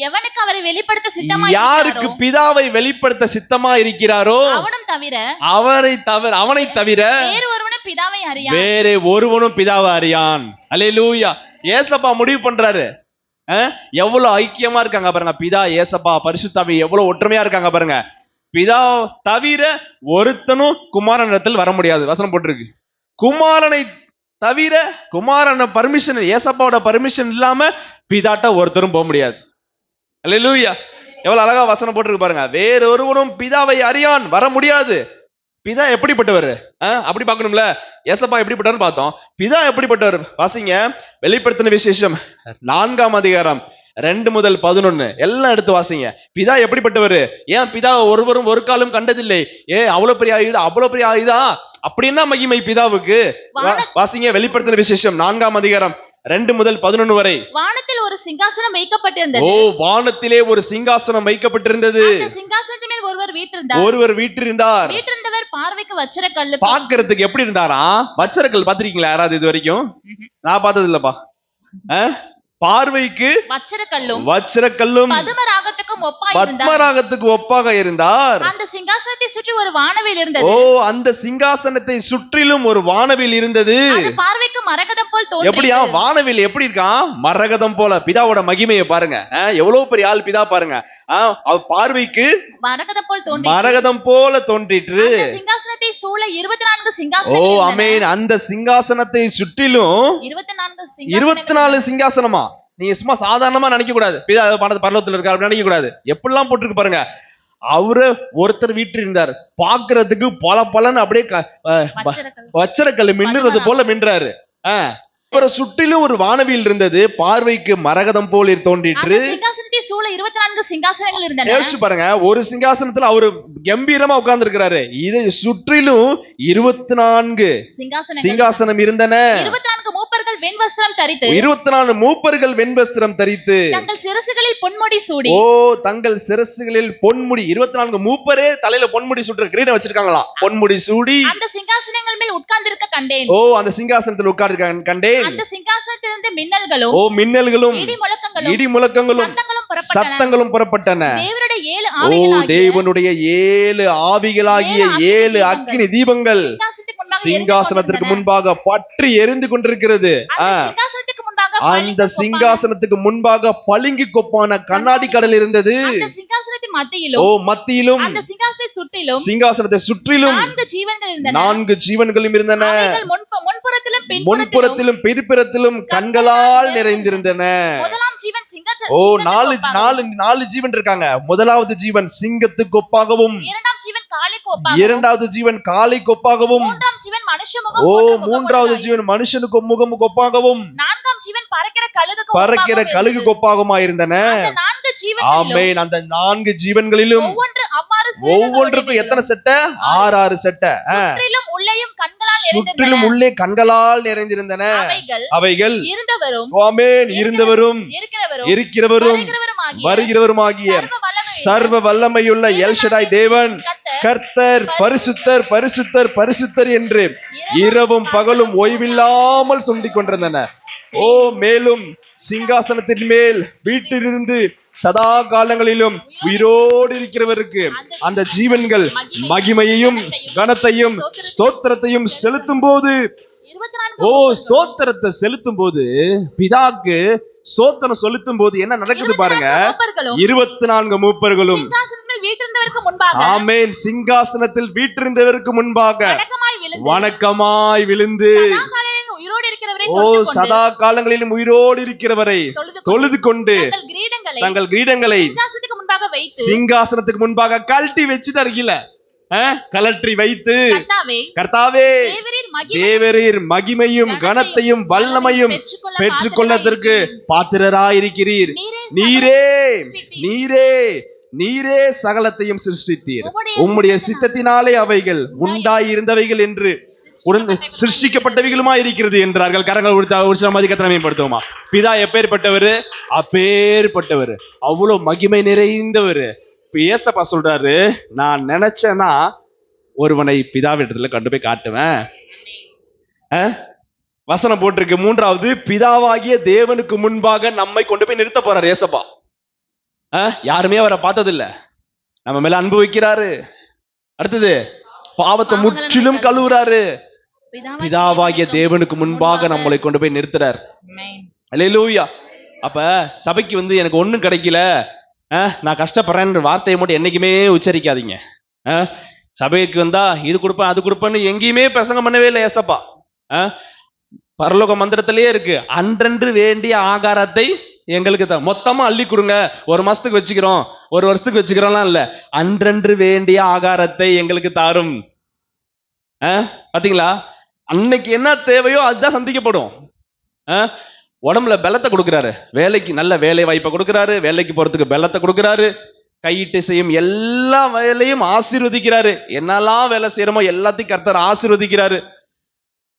எவனுக்கு அவரை வெளிப்படுத்த சித்தமா, யாருக்கு பிதாவை வெளிப்படுத்த சித்தமா இருக்கிறாரோ அவனை தவிர வேற ஒருவனும் பிதாவை அறியான். அல்லேலூயா. ஏசப்பா முடிவு பண்றாரு. எவ்வளவு ஐக்கியமா இருக்காங்க பாருங்க. பிதா, ஏசப்பா, பரிசுத்தாவி எவ்வளவு ஒற்றுமையா இருக்காங்க பாருங்க. பிதா தவிர ஒருத்தனும் குமாரனிடத்தில் வர முடியாது. வசனம் போட்டிருக்கு. குமாரனை தவிர, குமாரன பர்மிஷன், ஏசப்பாவோட பர்மிஷன் இல்லாம பிதாட்ட ஒருத்தரும் போக முடியாது. அல்லேலூயா. எவ்வளவு அழகா வசனம் போட்டிருக்கு பாருங்க. வேற ஒருவனும் பிதாவை அறியான், வர முடியாது. பிதா எப்படிப்பட்டவர் அப்படி பார்க்கணும்ல. ஏசப்பா எப்படிப்பட்டவர் பார்த்தோம். பிதா எப்படிப்பட்டவர் வாசிங்க. வெளிப்படுத்தின விசேஷம் 4ஆம் அதிகாரம் 2-11 எல்லாம் எடுத்து வாசிங்க. பிதா எப்படிப்பட்டவரு? ஏன் பிதா ஒருவரும் ஒரு காலம் கண்டதில்லை? அவ்வளவு பெரிய ஆயுதா, அவ்வளவு பெரிய ஆயுதா, அப்படின்னா மகிமை பிதாவுக்கு. வாசிங்க வெளிப்படுத்தின விசேஷம் 4ஆம் அதிகாரம் 2-11 வரை. வானத்தில் ஒரு சிங்காசனம் வைக்கப்பட்டிருந்தது. வானத்திலே ஒரு சிங்காசனம் வைக்கப்பட்டிருந்தது. அந்த சிங்காசனத்தின் மேல் ஒருவர் வீற்றிருந்தார். வீற்றிருந்தவர் பார்வைக்கு வச்சிரக்கல்லு. பார்க்கிறதுக்கு எப்படி இருந்தாரா? வச்சிரக்கல் பாத்திருக்கீங்களா யாராவது இது வரைக்கும்? நான் பார்த்தது இல்லப்பா. பார்வைக்கு வச்சிரக்கல்லும் பத்மராகத்துக்கு ஒப்பாக இருந்தார். அந்த சிங்காசனத்தை சுற்றி ஒரு வானவில் இருந்தது. அந்த சிங்காசனத்தை சுற்றிலும் ஒரு வானவில் இருந்தது. பார்வைக்கு மரகதம் போல் தோன்றியது. எப்படியா வானவில் எப்படி இருக்கான்? மரகதம் போல. பிதாவோட மகிமையை பாருங்க, எவ்வளவு பெரிய ஆள் பிதா பாருங்க. பார்வைக்கு மரகதம் போல தோன்றிற்று. சிங்காசனத்தை சூழ 24 சிங்காசனங்கள். ஆமென். அந்த சிங்காசனத்தை சுற்றிலும் 24 சிங்காசனமா? நீங்க சும்மா சாதாரணமா நினைக்க கூடாது. பிதா பரலோகத்துல இருக்காரு நினைக்க கூடாது. எப்படிலாம் போட்டிருக்கு பாருங்க. அவரு ஒருத்தர் வீட்டு இருந்தார், பாக்குறதுக்கு பலன்னு அப்படியே வச்சிரக்கல் மின்னுறது போல மின்றாரு. அப்புறம் சுற்றிலும் ஒரு வானவில் இருந்தது, பார்வைக்கு மரகதம் போல் தோன்றிற்று. சிங்காசனத்தை சூழ 24 சிங்காசனங்கள் இருந்தன. யோசிச்சு பாருங்க, ஒரு சிங்காசனத்துல அவரு கம்பீரமா உட்கார்ந்து இருக்கிறாரு, இதை சுற்றிலும் 24 சிங்காசனம் இருந்தன. 24 மூப்பர்கள் வெண்வஸ்திரம் தரித்து 24 மூப்பர்கள் வெண்வஸ்திரம் தரித்து தங்கள் சிரசுகளில் பொன்முடி சூடி. தங்கள் சிரசுகளில் பொன்முடி. 24 மூப்பரே தலையில பொன்முடி சூட்டுற கிரீடம் வச்சிருக்காங்களாம். பொன்முடி சூடி அந்த சிங்காசனங்கள் மேல் உட்கார்ந்திருக்க கண்டேன். அந்த சிங்காசனத்தில் உட்கார்ந்திருக்க கண்டேன். அந்த சிங்காசனத்திலிருந்து மின்னல்களும் இடி முழக்கங்களும் சத்தங்களும் புறப்பட்டன. தேவனுடைய 7 ஆவிகளாகிய 7 அக்கினி தீபங்கள் சிங்காசனத்திற்கு முன்பாக பற்றி எரிந்து கொண்டிருக்கிறது. அந்த சிங்காசனத்துக்கு முன்பாக பளிங்கு கொப்பான கண்ணாடி கடல் இருந்தது. மத்தியிலும் சிங்காசனத்தை சுற்றிலும் 4 ஜீவன்களும் இருந்தன. முன்புறத்திலும் பின்புறத்திலும் கண்களால் நிறைந்திருந்தன. 4 ஜீவன் இருக்காங்க. முதலாவது ஜீவன் சிங்கத்துக்கு ஒப்பாகவும், இரண்டாவது ஜீவன் காளைக்கு ஒப்பாகவும், மூன்றாவது ஜீவன் மனுஷனுக்கு முகமுக்கு ஒப்பாகவும், பறக்கிற கழுகு ஒப்பாகமா இருந்தன. ஆமென். அந்த 4 ஜீவன்களிலும் ஒவ்வொன்றுக்கும் எத்தனை செட்டை? 6 செட்டை. சுற்றிலும் உள்ளே கண்களால் நிறைந்திருந்தன. அவைகள் இருந்தவரும் இருக்கிறவரும் வருகிறவருமாகிய சர்வ வல்லமையுள்ள எல் ஷடாய் தேவன் கர்த்தர் பரிசுத்தர் பரிசுத்தர் பரிசுத்தர் என்று இரவும் பகலும் ஓய்வில்லாமல் சொல்லிக் கொண்டிருந்தன. மேலும் சிங்காசனத்தின் மேல் வீட்டிலிருந்து சதா காலங்களிலும் உயிரோடு இருக்கிறவருக்கு அந்த ஜீவன்கள் மகிமையையும் கனத்தையும் ஸ்தோத்திரத்தையும் செலுத்தும் போது, ஸ்தோத்திரத்தை செலுத்தும் போது, பிதாக்கு ஸ்தோத்திரம் செலுத்தும் போது என்ன நடக்குது பாருங்க. 24 மூப்பர்களும் ஆமென் சிங்காசனத்தில் வீற்றிருந்தவருக்கு முன்பாக வணக்கமாய் விழுந்து சதா காலங்களிலும் உயிரோடு இருக்கிறவரை தொழுது கொண்டு தங்கள் கிரீடங்களை சிங்காசனத்துக்கு முன்பாக கழட்டி வச்சுட்டு இருக்கீல, கலற்றி வைத்து, கர்த்தாவே தேவரீர் மகிமையும் கனத்தையும் வல்லமையும் பெற்றுக்கொள்ளதற்கு பாத்திரராயிருக்கிறீர். நீரே நீரே நீரே சகலத்தையும் சிருஷ்டித்தீர். உம்முடைய சித்தத்தினாலே அவைகள் உண்டாயிருந்தவைகள் என்று சிருஷ்டிக்கப்பட்டவைகளுமா இருக்கிறது என்றார்கள். கரங்கள் உற்சாகப்படுத்துவோமா? பிதா எப்பேற்பட்டவர்? அப்பேற்பட்டவர், அவ்வளவு மகிமை நிறைந்தவர். ஏசப்பா சொல்றாரு, நான் நினைச்சேன்னா ஒருவனை பிதாவிடத்துல கொண்டு போய் காட்டுவேன். வசனம் போட்டிருக்கு 3வது, பிதாவாகிய தேவனுக்கு முன்பாக நம்மை கொண்டு போய் நிறுத்த போறார் ஏசப்பா. யாருமே அவரை பார்த்ததில்ல, நம்ம மேல அன்பு வைக்கிறாரு. அடுத்தது, பாவத்தை முற்றிலும் கழுவுறாரு. பிதாவாகிய தேவனுக்கு முன்பாக நம்மளை கொண்டு போய் நிறுத்துறார். அல்லேலூயா. அப்ப சபைக்கு எனக்கு ஒண்ணும் கிடைக்கல, நான் கஷ்டப்படுறேன்ற வார்த்தையை மட்டும் என்னைக்குமே உச்சரிக்காதீங்க. சபைக்கு வந்தா இது கொடுப்பேன் அது கொடுப்பேன்னு எங்கேயுமே பிரசங்கம் பண்ணவே இல்லை ஏசப்பா. பரலோக மந்திரத்திலேயே இருக்கு, அன்றன்று வேண்டிய ஆகாரத்தை எங்களுக்கு மொத்தமா அள்ளி கொடுங்க, 1 மாசத்துக்கு வச்சுக்கிறோம் 1 வருஷத்துக்கு வச்சுக்கிறோம்லாம் இல்ல, அன்றன்று வேண்டிய ஆகாரத்தை எங்களுக்கு தாரும். பாத்தீங்களா? அன்னைக்கு என்ன தேவையோ அதுதான் சந்திக்கப்படும். உடம்புல பலத்தை கொடுக்குறாரு, வேலைக்கு நல்ல வேலை வாய்ப்பை கொடுக்குறாரு, வேலைக்கு போறதுக்கு பலத்தை கொடுக்குறாரு, கையிட்டு செய்யும் எல்லா வேலையும் ஆசீர்வதிக்கிறாரு. என்னெல்லாம் வேலை செய்யறோமோ எல்லாத்தையும் கர்த்தர் ஆசீர்வதிக்கிறாரு.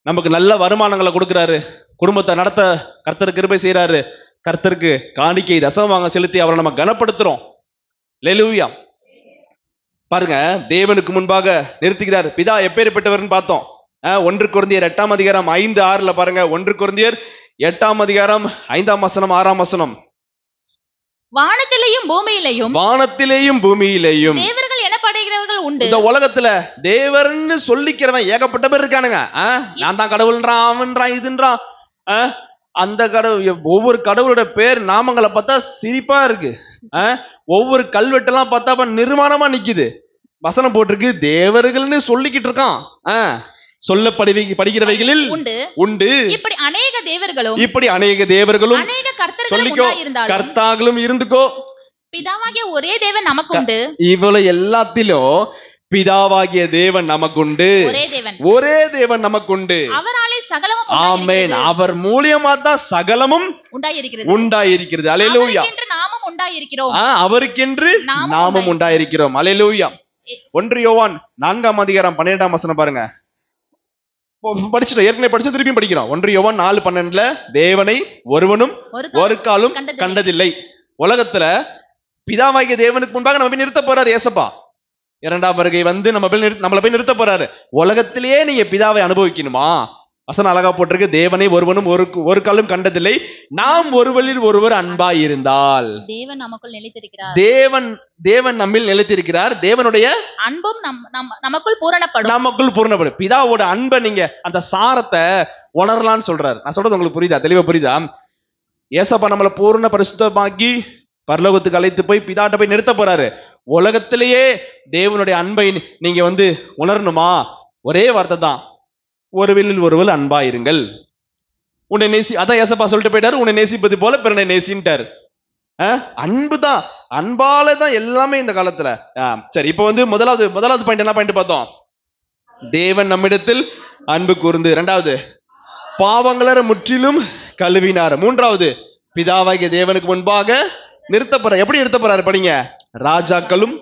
நமக்கு நல்ல வருமானங்களை கொடுக்குறாரு, குடும்பத்தை நடத்த கர்த்தர் கிருபை செய்யறாரு. கர்த்தருக்கு காணிக்கை தசமபாகம் செலுத்தி அவரை நம்ம கனப்படுத்துறோம். அல்லேலூயா. பாருங்க, தேவனுக்கு முன்பாக நிறுத்துகிறார். பிதா எப்பேற்பட்டவர்னு பார்த்தோம். 1 கொரிந்தியர் 8ஆம் அதிகாரம் 5-6 பாருங்க. 1 கொரிந்தியர் 8ஆம் அதிகாரம் 5ஆம் வசனம் 6ஆம் வசனம். வானத்திலேயும் பூமியிலேயும் தேவர்கள் எனப்படுகிறவர்கள் உண்டு. இந்த உலகத்துல தேவர்னு சொல்லிக்கிறவன் ஏகப்பட்ட பேர் இருக்கானுங்க. நான் தான் கடவுள்ன்றான், அவன்றான், இதுன்றான். அந்த கடவுள், ஒவ்வொரு கடவுளோட பேர் நாமங்களை பார்த்தா சிரிப்பா இருக்கு. ஒவ்வொரு கல்வெட்டெல்லாம் பார்த்தா நிர்மாணமா நிக்குது. வசனம் போட்டிருக்கு, தேவர்கள்னு சொல்லிக்கிட்டு இருக்கான். படிக்கிறவைகளில் உண்டு இப்படி அநேக தேவர்களும் சொல்லிக்கோ, கர்த்தாக்களும் இருந்துக்கோ. பிதாவாகிய ஒரே தேவன் நமக்கு உண்டு. இவ்வளவு எல்லாத்திலும் பிதாவாகிய தேவன் நமக்குண்டு, ஒரே தேவன் நமக்குண்டு. அவராலே சகலமும் ஆமென். அவர் மூலியமா தான் சகலமும் உண்டாயிருக்கிறது. அல்லேலூயா. நாமும் உண்டாயிருக்கிறோம். அவருக்கென்று நாமும் உண்டாயிருக்கிறோம். அல்லேலூயா. 1 யோவான் 4ஆம் அதிகாரம் 12ஆம் வசனம் பாருங்க. படிச்சுட்டோம், ஏற்கனவே படிச்சு திருப்பி படிக்கிறோம். 1 யோவான் 4:12 தேவனை ஒருவனும் ஒரு காலும் கண்டதில்லை. உலகத்துல பிதாவாகிய தேவனுக்கு முன்பாக நம்ம போய் நிறுத்த போறாரு ஏசப்பா. 2ஆம் வருகை வந்து நம்மளை போய் நிறுத்த போறாரு. உலகத்திலேயே நீங்க பிதாவை அனுபவிக்கணுமா? வசனம் அழகா போட்டிருக்கு, தேவனை ஒருவனும் ஒரு காலும் கண்டதில்லை, நாம் ஒருவரில் ஒருவர் அன்பாய் இருந்தால் தேவன் நமக்குள் நிலைத்திருக்கிறார். தேவன் நம்மில் நிலைத்திருக்கிறார். தேவனுடைய அன்பும் நமக்குள் பூரணப்படும். பிதாவோட அன்பை நீங்க அந்த சாரத்தை உணரலான்னு சொல்றாரு. நான் சொல்றது உங்களுக்கு புரியுதா? தெளிவா புரியுதா? ஏசப்பா நம்மளை பூரண பரிசுத்தமாக்கி பரலோகத்துக்கு அழைத்து போய் பிதாட்ட போய் நிறுத்த போறாரு. உலகத்திலேயே தேவனுடைய அன்பை நீங்க உணரணுமா? ஒரே வார்த்தை தான், ஒருவரில் ஒருவர் அன்பாயிருங்கள். உன்னை நேசி, அதான் ஏசப்பா சொல்லிட்டு போயிட்டாரு, உன்னை நேசிப்பது போல பிறனை நேசின்ட்டார். அன்பு தான், அன்பால தான் எல்லாமே இந்த காலத்துல. சரி, இப்ப முதலாவது பாயிண்ட் என்ன பாயிண்ட் பார்த்தோம்? தேவன் நம்மிடத்தில் அன்பு கூர்ந்து. 2வது, பாவங்கள முற்றிலும் கழுவினார். 3வது, பிதாவாகிய தேவனுக்கு முன்பாக நிறுத்தப்படுற. எப்படி நிறுத்தப்படுறாரு படிங்க? ராஜாக்களும்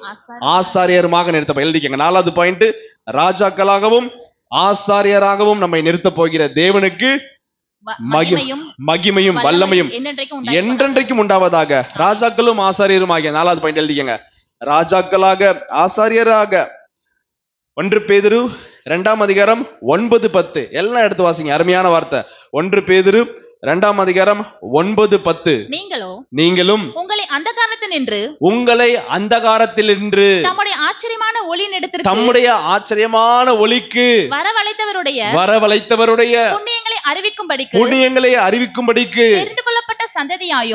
ஆசாரியருமாக நிறுத்தப்ப. எழுதிக்கங்க. 4வது பாயிண்ட், ராஜாக்களாகவும் ஆசாரியராகவும் நம்மை நிறுத்த போகிற தேவனுக்கு மகிமையும் வல்லமையும் என்றென்றைக்கும் உண்டாவதாக. ராஜாக்களும் ஆசாரியரும் ஆகிய 4வது பாயிண்ட் எழுதிக்கங்க. ராஜாக்களாக ஆசாரியராக. 1 பேதுரு 2ஆம் அதிகாரம் 9-10 எல்லாம் எடுத்து வாசிங்க. அருமையான வார்த்தை. 1 பேதுரு 2ஆம் அதிகாரம் 9-10. நீங்களும் உங்களை அந்தகாரத்தில் நின்று தம்முடைய ஆச்சரியமான ஒளிக்கு வரவழைத்தவருடைய புண்ணியங்களை அறிவிக்கும்படிக்கு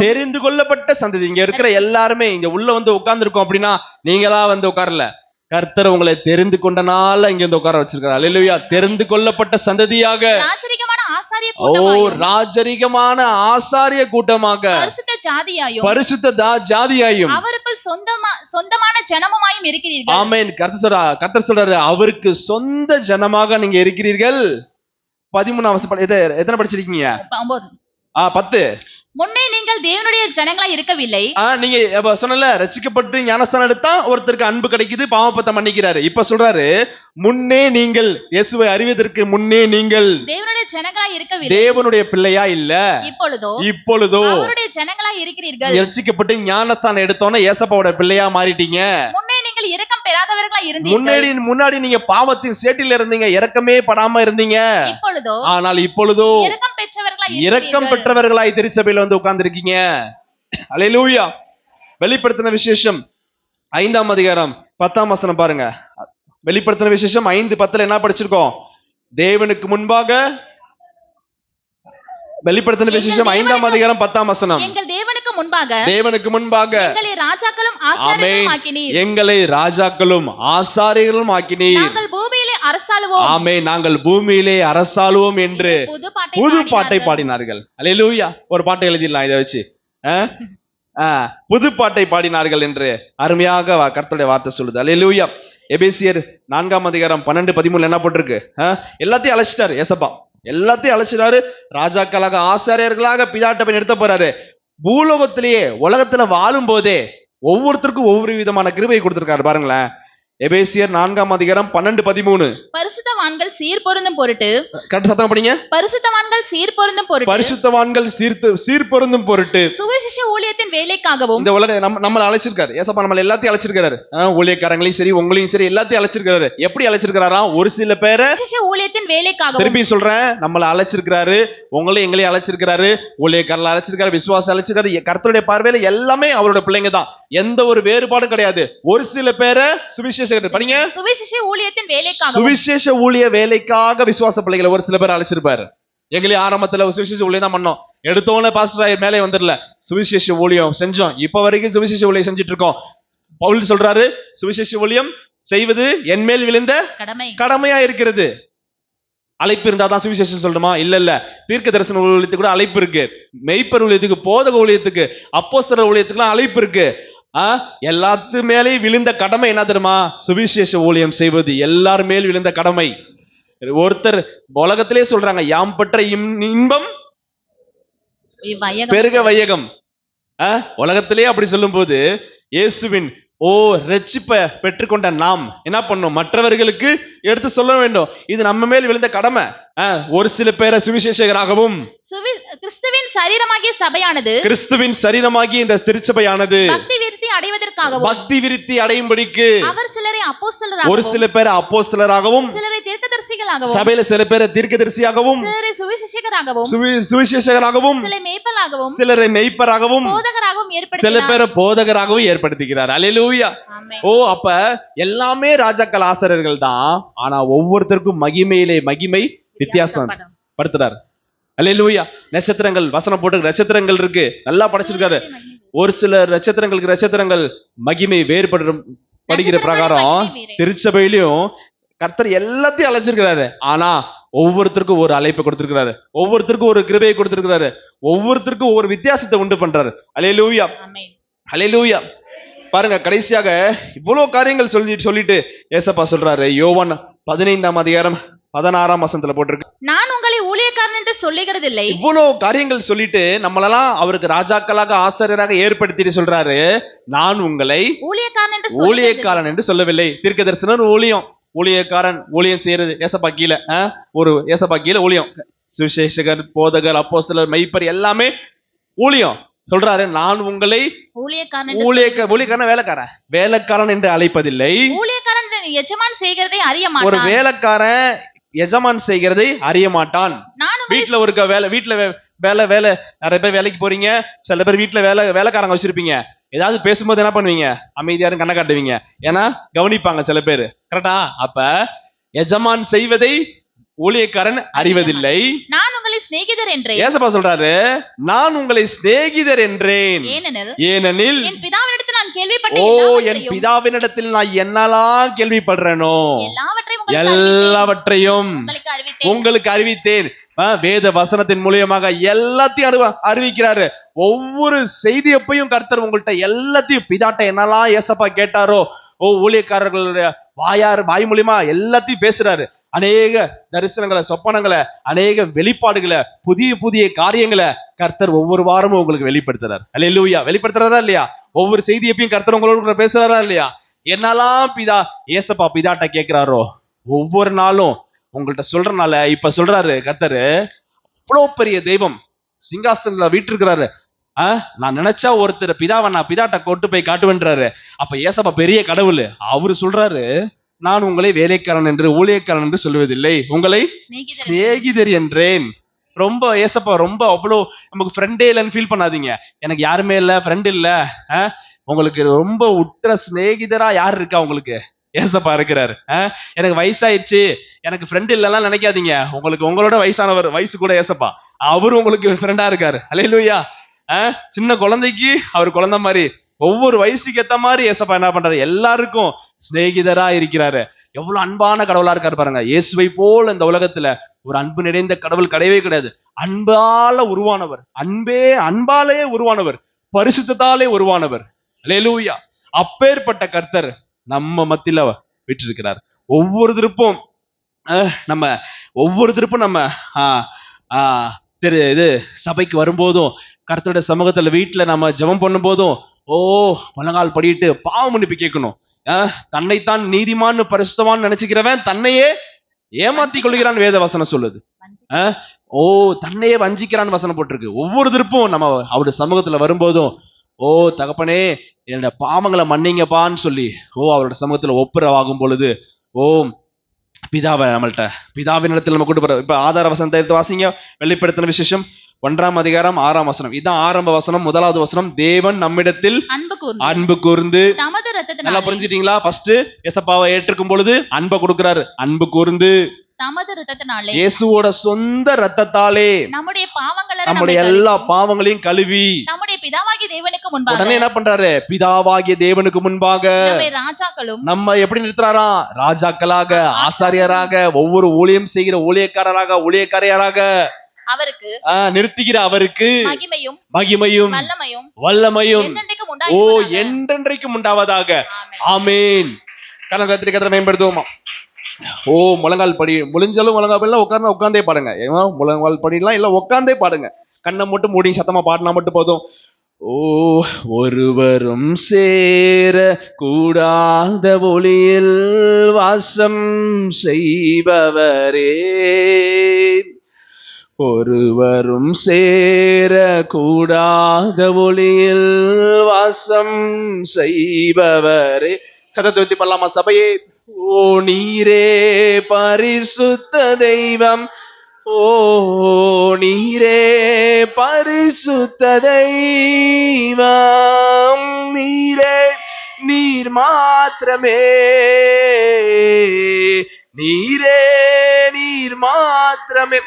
தெரிந்து கொள்ளப்பட்ட சந்ததி. இங்க இருக்கிற எல்லாருமே இங்க உள்ள உட்கார்ந்து இருக்கோம் அப்படின்னா நீங்களா உட்காரல, கர்த்தர் உங்களை தெரிந்து கொண்டனால இங்க உட்கார வச்சிருக்காரு. அல்லேலூயா. தெரிந்து கொள்ளப்பட்ட சந்ததியாக, ராஜரிகமான ஆசாரிய கூட்டமாக, பரிசுத்த ஜாதியாயும் அவருக்கு சொந்தமான ஜனமாயும் இருக்கிறீர்கள். ஆமென். கர்த்தர் சொல்றாரு, அவருக்கு சொந்த ஜனமாக நீங்க இருக்கிறீர்கள். 13ஆம் வசனம் எத்தனை படிச்சிருக்கீங்க? 10. முன்னே நீங்கள் தேவனுடைய ஜனங்களாய் இருக்கவில்லை. நீங்க சொன்னல, ரட்சிக்கப்பட்டு ஞானஸ்தானம் எடுத்தா ஒருத்தருக்கு அன்பு கிடைக்குது, பாவப்பத்தை மன்னிக்கிறாரு. இப்ப சொல்றாரு, முன்னே நீங்கள் இயேசுவை அறிவதற்கு முன்னே நீங்கள் தேவனுடைய ஜனங்களாய் இருக்கவில்லை, தேவனுடைய பிள்ளையா இல்ல, இப்பொழுதோ அவருடைய ஜனங்களாய் இருக்கிறீர்கள். ரட்சிக்கப்பட்டு ஞானஸ்தானம் எடுத்தோன்னே ஏசப்பாவோட பிள்ளையா மாறிட்டீங்க. முன்னே நீங்கள் இரக்கம் பெறாதவர்களாய் இருந்தீர்கள். முன்னாடி நீங்க பாவத்தின் சேற்றில இருந்தீங்க, இரக்கமே படாம இருந்தீங்க. ஆனால் இப்பொழுதோ இரக்கம் பெற்றவர்களாய் திருச்சபையில உட்கார்ந்து இருக்கீங்க. அல்லேலூயா. வெளிப்படுத்தின விசேஷம் 5ஆம் அதிகாரம் 10ஆம் வசனம் பாருங்க. வெளிப்படுத்தின விசேஷம் 5:10 என்ன படிச்சிருக்கோம்? தேவனுக்கு முன்பாக, வெளிப்படுத்தின விசேஷம் 5ஆம் அதிகாரம் 10ஆம் வசனம். எங்கள் தேவனுக்கு முன்பாக எங்களை ராஜாக்களும் ஆசாரியர்களும் ஆக்கினீர். நாங்கள் பூமியிலே அரசாளுவோம் என்று புது பாட்டை பாடினார்கள். அல்லேலூயா. ஒரு பாட்டை எழுதிடலாம் இதை வச்சு. புது பாட்டை பாடினார்கள் என்று அருமையாக கர்த்தருடைய வார்த்தை சொல்லுது. அல்லேலூயா. எபேசியர் 4ஆம் அதிகாரம் 12-13 என்ன போட்டிருக்கு? எல்லாத்தையும் அழைச்சிட்டாரு ஏசப்பா. எல்லாத்தையும் அழைச்சிட்டாரு. ராஜாக்களாக ஆசாரியர்களாக பிதாட்ட போய் நிறுத்த போறாரு. பூலோகத்திலேயே உலகத்துல வாழும் போதே ஒவ்வொருத்தருக்கும் ஒவ்வொரு விதமான கிருபையை கொடுத்திருக்காரு பாருங்களேன். எபேசியர் 4:12-13. பரிசுத்தவான்கள் சீர் பொருந்தும் பொருட்டு, கரெக்ட் சத்தமா படிங்க. பரிசுத்தவான்கள் சீர் பொருந்தும் பொருட்டு, பரிசுத்தவான்கள் சீர் பொருந்தும் பொருட்டு சுவிசேஷ ஊழியத்தின் வேலைக்காகவும் இந்த உலக நம்மள அழைச்சிருக்காரு. ஏசப்பா நம்மள எல்லாத்தையும் அழைச்சிருக்காரு. ஊழியக்காரங்களையும் சரி உங்களையும் சரி எல்லாத்தையும் அழைச்சிருக்காரு. எப்படி அழைச்சிருக்காராம்? ஒரு சில பேரை சுவிசேஷ ஊழியத்தின் வேலைக்காகவும், திருப்பி சொல்றேன், நம்மள அழைச்சிருக்காரு. உங்களையும் எங்களையும் அழைச்சிருக்காரு. ஊழியக்காரங்களை அழைச்சிருக்காரு, விசுவாசம் அழைச்சிருக்காரு. கர்த்தருடைய பார்வையில எல்லாமே அவரோட பிள்ளைங்க தான். எந்த ஒரு வேறுபாடும் கிடையாது. ஒரு சில பேரை சுவிசேஷ படிங்க. சுவிசேஷ ஊழியத்தின் வேலைக்காக, சுவிசேஷ ஊழிய வேலைக்காக விசுவாச பிள்ளைகளை ஒரு சில பேர் அழைச்சிருப்பாரு. எங்களே ஆரம்பத்துல சுவிசேஷ ஊழியம் தான் பண்ணோம். எடுத்தோன்னு பாஸ்டர் ஆயர் மேலே வந்துடல, சுவிசேஷ ஊழியம் செஞ்சோம். இப்ப வரைக்கும் சுவிசேஷ ஊழியம் செஞ்சுட்டு இருக்கோம். பவுல் சொல்றாரு, சுவிசேஷ ஊழியம் செய்வது என் மேல் விழுந்த கடமையா இருக்கிறது. அழைப்பு இருந்தாதான் சுவிசேஷம் சொல்லணுமா? இல்ல. தீர்க்க தரிசன ஊழியத்துக்கு கூட அழைப்பு இருக்கு. மெய்ப்பர் ஊழியத்துக்கு, போதக ஊழியத்துக்கு, அப்போஸ்தலர் ஊழியத்துக்குலாம் அழைப்பு இருக்கு. எல்லாத்து மேலேயும் விழுந்த கடமை என்ன தெரியுமா? சுவிசேஷ ஊழியம் செய்வது எல்லார் மேல் விழுந்த கடமை. ஒருத்தர் உலகத்திலே சொல்றாங்க, யாம் பெற்ற இன்பம் பெருக வையகம். உலகத்திலே அப்படி சொல்லும் போது இயேசுவின் ரட்சிப்பை பெற்றுக்கொண்ட நாம் என்ன பண்ணணும்? மற்றவர்களுக்கு எடுத்து சொல்ல வேண்டும். இது நம்ம மேல் விழுந்த கடமை. ஒரு சில பேரை சுவிசேஷகராகவும், கிறிஸ்துவின் சரீரமாகிய சபையானது, கிறிஸ்துவின் சரீரமாகிய இந்த திருச்சபையானது பக்தி விருத்தி அடைவதற்காகவும், பக்தி விருத்தி அடையும்படிக்கு அவர் சிலரை அப்போஸ்தலராகவும், ஒரு சில பேரை அப்போஸ்தலராகவும், சிலரை தீர்க்கதரிசிகளாகவும், சபையில சில பேரை தீர்க்கதரிசியாகவும், சிலரை சுவிசேஷகராகவும், சுவிசேஷகராகவும், சிலரை மெய்ப்பராகவும், போதகராகவும் சில பேரை போதகராகவும் ஏற்படுத்துகிறார். அல்லேலூயா. அப்ப எல்லாமே ராஜாக்கள் ஆசாரியர்கள் தான். ஆனா ஒவ்வொருத்தருக்கும் மகிமையிலே மகிமை வித்தியாசம் படுத்துறாரு. அல்லேலூயா. நட்சத்திரங்கள் வசனம் போட்டு நட்சத்திரங்கள் இருக்கு, நல்லா படைச்சிருக்காரு. ஒரு சில நட்சத்திரங்கள் மகிமை வேறுபடுகிற பிரகாரம் திருச்சபையிலும் கர்த்தர் எல்லாத்தையும் அழைச்சிருக்கிறாரு. ஆனா ஒவ்வொருத்தருக்கும் ஒரு அழைப்பை கொடுத்திருக்கிறாரு, ஒவ்வொருத்தருக்கும் ஒரு கிருபையை கொடுத்திருக்கிறாரு, ஒவ்வொருத்தருக்கும் ஒரு வித்தியாசத்தை உண்டு பண்றாரு. அல்லேலூயா, அல்லேலூயா. பாருங்க, கடைசியாக இவ்வளவு காரியங்கள் சொல்லிட்டு ஏசப்பா சொல்றாரு. யோவான் 15:16 போட்டிருக்கு, நான் உங்களை ஊழியக்காரன் என்று சொல்லுகிறதில்லை. இவ்வளவு காரியங்கள் சொல்லிட்டு நம்மளெல்லாம் அவருக்கு ராஜாக்களாக ஆசாரியராக ஏற்படுத்திட்டு சொல்றாரு, நான் உங்களை ஊழியக்காரன் என்று சொல்லவில்லை. தீர்க்க தரிசனர் ஊழியக்காரன், ஊழியம் செய்யறது. ஏசப்பா கீழே ஒரு ஏசப்பா கீழே ஊழியம், சுவிசேஷகர், போதகர், அப்போஸ்தலர், மெய்ப்பர் எல்லாமே ஊழியம். சொல்றாரு, நான் உங்களை ஊழியக்காரன் வேலைக்காரன் என்று அழைப்பதில்லை. ஒரு வேலைக்காரன் எஜமான் செய்கிறதை அறிய மாட்டான். வீட்டுல ஒரு வீட்டுல வேலை நிறைய பேர் வேலைக்கு போறீங்க. சில பேர் வீட்டுல வேலைக்காரங்க வச்சிருப்பீங்க. ஏதாவது பேசும்போது என்ன பண்ணுவீங்க? அமைதியாரு கண்ணை காட்டுவீங்க. ஏன்னா கவனிப்பாங்க சில பேரு. கரெக்டா? அப்ப எஜமான் செய்வதை ஊழியக்காரன் அறிவதில்லை. நான் உங்களை சிநேகிதர் என்றேன். ஏசப்பா சொல்றாரு, நான் உங்களை சிநேகிதர் என்றேன், ஏனெனில் என் பிதாவினிடத்தில் நான் கேள்விப்பட்டேன். என் பிதாவினிடத்தில் நான் என்னெல்லாம் கேள்விப்படுறேனோ எல்லாவற்றையும் உங்களுக்கு அறிவித்தேன். வேத வசனத்தின் மூலியமாக எல்லாத்தையும் அறிவிக்கிறாரு. ஒவ்வொரு செய்தியப்பையும் கர்த்தர் உங்கள்கிட்ட எல்லாத்தையும் பிதாட்ட என்னெல்லாம் ஏசப்பா கேட்டாரோ ஊழியக்காரர்களுடைய வாய் மூலியமா எல்லாத்தையும் பேசுறாரு. அநேக தரிசனங்களை, சொப்பனங்களை, அநேக வெளிப்பாடுகளை, புதிய காரியங்களை கர்த்தர் ஒவ்வொரு வாரமும் உங்களுக்கு வெளிப்படுத்துறாரு. அல்லேலூயா. வெளிப்படுத்துறாரா இல்லையா? ஒவ்வொரு செய்தியப்பையும் கர்த்தர் உங்களோட பேசுறாரா இல்லையா? என்னெல்லாம் ஏசப்பா பிதாட்ட கேட்கிறாரோ ஒவ்வொரு நாளும் உங்கள்கிட்ட சொல்றனால இப்ப சொல்றாரு கர்த்தரு, அவ்வளவு பெரிய தெய்வம் சிங்காசனத்துல வீட்டிருக்கிறாரு. நான் நினைச்சா ஒருத்தர் நான் பிதாட்ட கொண்டு போய் காட்டுவேன்றாரு. அப்ப ஏசப்பா பெரிய கடவுள். அவரு சொல்றாரு, நான் உங்களை வேலைக்காரன் என்று ஊழியக்காரன் என்று சொல்லுவதில்லை, உங்களை சிநேகிதர் என்றேன். ரொம்ப ஏசப்பா ரொம்ப அவ்வளோ நமக்கு ஃப்ரெண்டே இல்லைன்னு ஃபீல் பண்ணாதீங்க. எனக்கு யாருமே இல்லை, ஃப்ரெண்ட் இல்ல. உங்களுக்கு ரொம்ப உற்ற சிநேகிதரா யார் இருக்கா? உங்களுக்கு ஏசப்பா இருக்கிறாரு. எனக்கு வயசாயிடுச்சு, எனக்கு ஃப்ரெண்ட் இல்லைன்னா நினைக்காதீங்க. உங்களுக்கு உங்களோட வயசு கூட ஏசப்பா, அவரு உங்களுக்கு ஃப்ரெண்டா இருக்காரு. அல்லேலூயா. சின்ன குழந்தைக்கு அவர் குழந்தை மாதிரி, ஒவ்வொரு வயசுக்கு ஏத்த மாதிரி ஏசப்பா என்ன பண்றாரு? எல்லாருக்கும் சிநேகிதரா இருக்கிறாரு. எவ்வளவு அன்பான கடவுளா இருக்காரு பாருங்க. இயேசுவை போல இந்த உலகத்துல ஒரு அன்பு நிறைந்த கடவுள் கிடையவே கிடையாது. அன்பால உருவானவர், அன்பாலே உருவானவர், பரிசுத்தத்தாலே உருவானவர். அல்லேலூயா. அப்பேற்பட்ட கர்த்தர் நம்ம மத்தியில விட்டிருக்கிறார். ஒவ்வொரு திருப்பும் நம்ம ஒவ்வொரு திருப்பும் நம்ம இது சபைக்கு வரும்போதும் கர்த்தருடைய சமூகத்துல வீட்டுல நம்ம ஜெபம் பண்ணும் போதும் முழங்கால் படிட்டு பாவ மன்னிப்பு கேட்கணும். தன்னைத்தான் நீதிமான்னு பரிசுத்தவான்னு நினைச்சுக்கிறவன் தன்னையே ஏமாத்தி கொள்கிறான் வேத வசனம் சொல்லுது. தன்னையே வஞ்சிக்கிறான்னு வசனம் போட்டிருக்கு. ஒவ்வொரு திருப்பும் நம்ம அவருடைய சமூகத்துல வரும்போதும் தகப்பனே என்னோட பாவங்களை மன்னிங்கப்பான்னு சொல்லி அவரோட சமூகத்துல ஒப்புரவாகும் பொழுது பிதாவை நம்மள்ட்ட பிதாவின் இடத்துல நம்ம கூட்டு போற. இப்ப ஆதார வசனத்தை எடுத்து வாசிங்க. வெளிப்படுத்தின விசேஷம் 1ஆம் அதிகாரம் 6ஆம் வசனம். இதுதான் ஆரம்ப வசனம். முதலாவது வசனம், தேவன் நம்மிடத்தில் அன்பு கூர்ந்து. நல்லா புரிஞ்சுட்டீங்களா? ஃபர்ஸ்ட் ஏசப்பாவை ஏற்றுக்கும் பொழுது அன்பை கொடுக்கிறாரு. அன்பு கூர்ந்து தமது இரத்தத்தினாலே, இயேசுவோட சொந்த இரத்தத்தாலே நம்முடைய எல்லா பாவங்களையும் கழுவி நம்முடைய பிதாவாகிய தேவனுக்கு முன்பாக உடனே என்ன பண்றாரு? பிதாவாகிய தேவனுக்கு முன்பாக ராஜாக்களும் நம்ம எப்படி நிறுத்துறாரா? ராஜாக்களாக, ஆசாரியராக, ஒவ்வொரு ஊழியம் செய்கிற ஊழியக்காரராக அவருக்கு நிறுத்துகிற அவருக்கு மகிமையும் வல்லமையும் என்றென்றைக்கும் உண்டாவதாக. ஆமென். கத்திரிக்கத்திர மேம்படுத்துவோமா? முழங்கால் படி முடிஞ்சாலும் முழங்கால் படிலாம் உட்கார்ந்தே பாடுங்க. முழங்கால் படிலாம் இல்ல உட்கார்ந்தே பாடுங்க. கண்ணை மட்டும் மூடி சத்தமா பாடினா மட்டும் போதும். ஒருவரும் சேர கூடாத ஒளியில் வாசம் செய்பவரே, ஒருவரும் சேர கூடாத ஒளியில் வாசம் செய்பவரே. சத்தத்தை ஊத்தி பண்ணலாமா சபையே? நீரே பரிசுத்த தெய்வம், நீரே பரிசுத்த தெய்வம், நீர் மாத்திரமே, நீர் மாத்திரமே.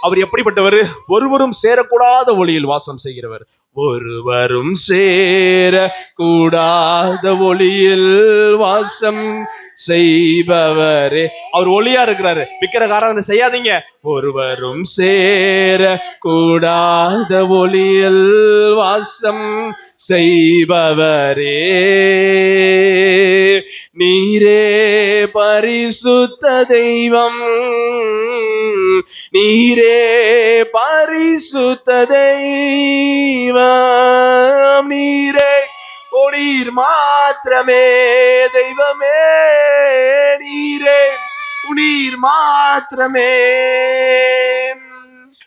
அவர் எப்படிப்பட்டவர்? ஒருவரும் சேரக்கூடாத ஒளியில் வாசம் செய்கிறவர். ஒருவரும் சேர கூடாத ஒளியில் வாசம் செய்பவரே. அவர் ஒளியா இருக்கிறாரு. விக்கிர காரணம் செய்யாதீங்க. ஒருவரும் சேர கூடாத ஒளியில் வாசம் செய்பவரே, நீரே பரிசுத்த தெய்வம், நீரே பரிசுத்த தெய்வம், நீரே நீர் மாத்திரமே தெய்வமே, நீர் மாத்திரமே.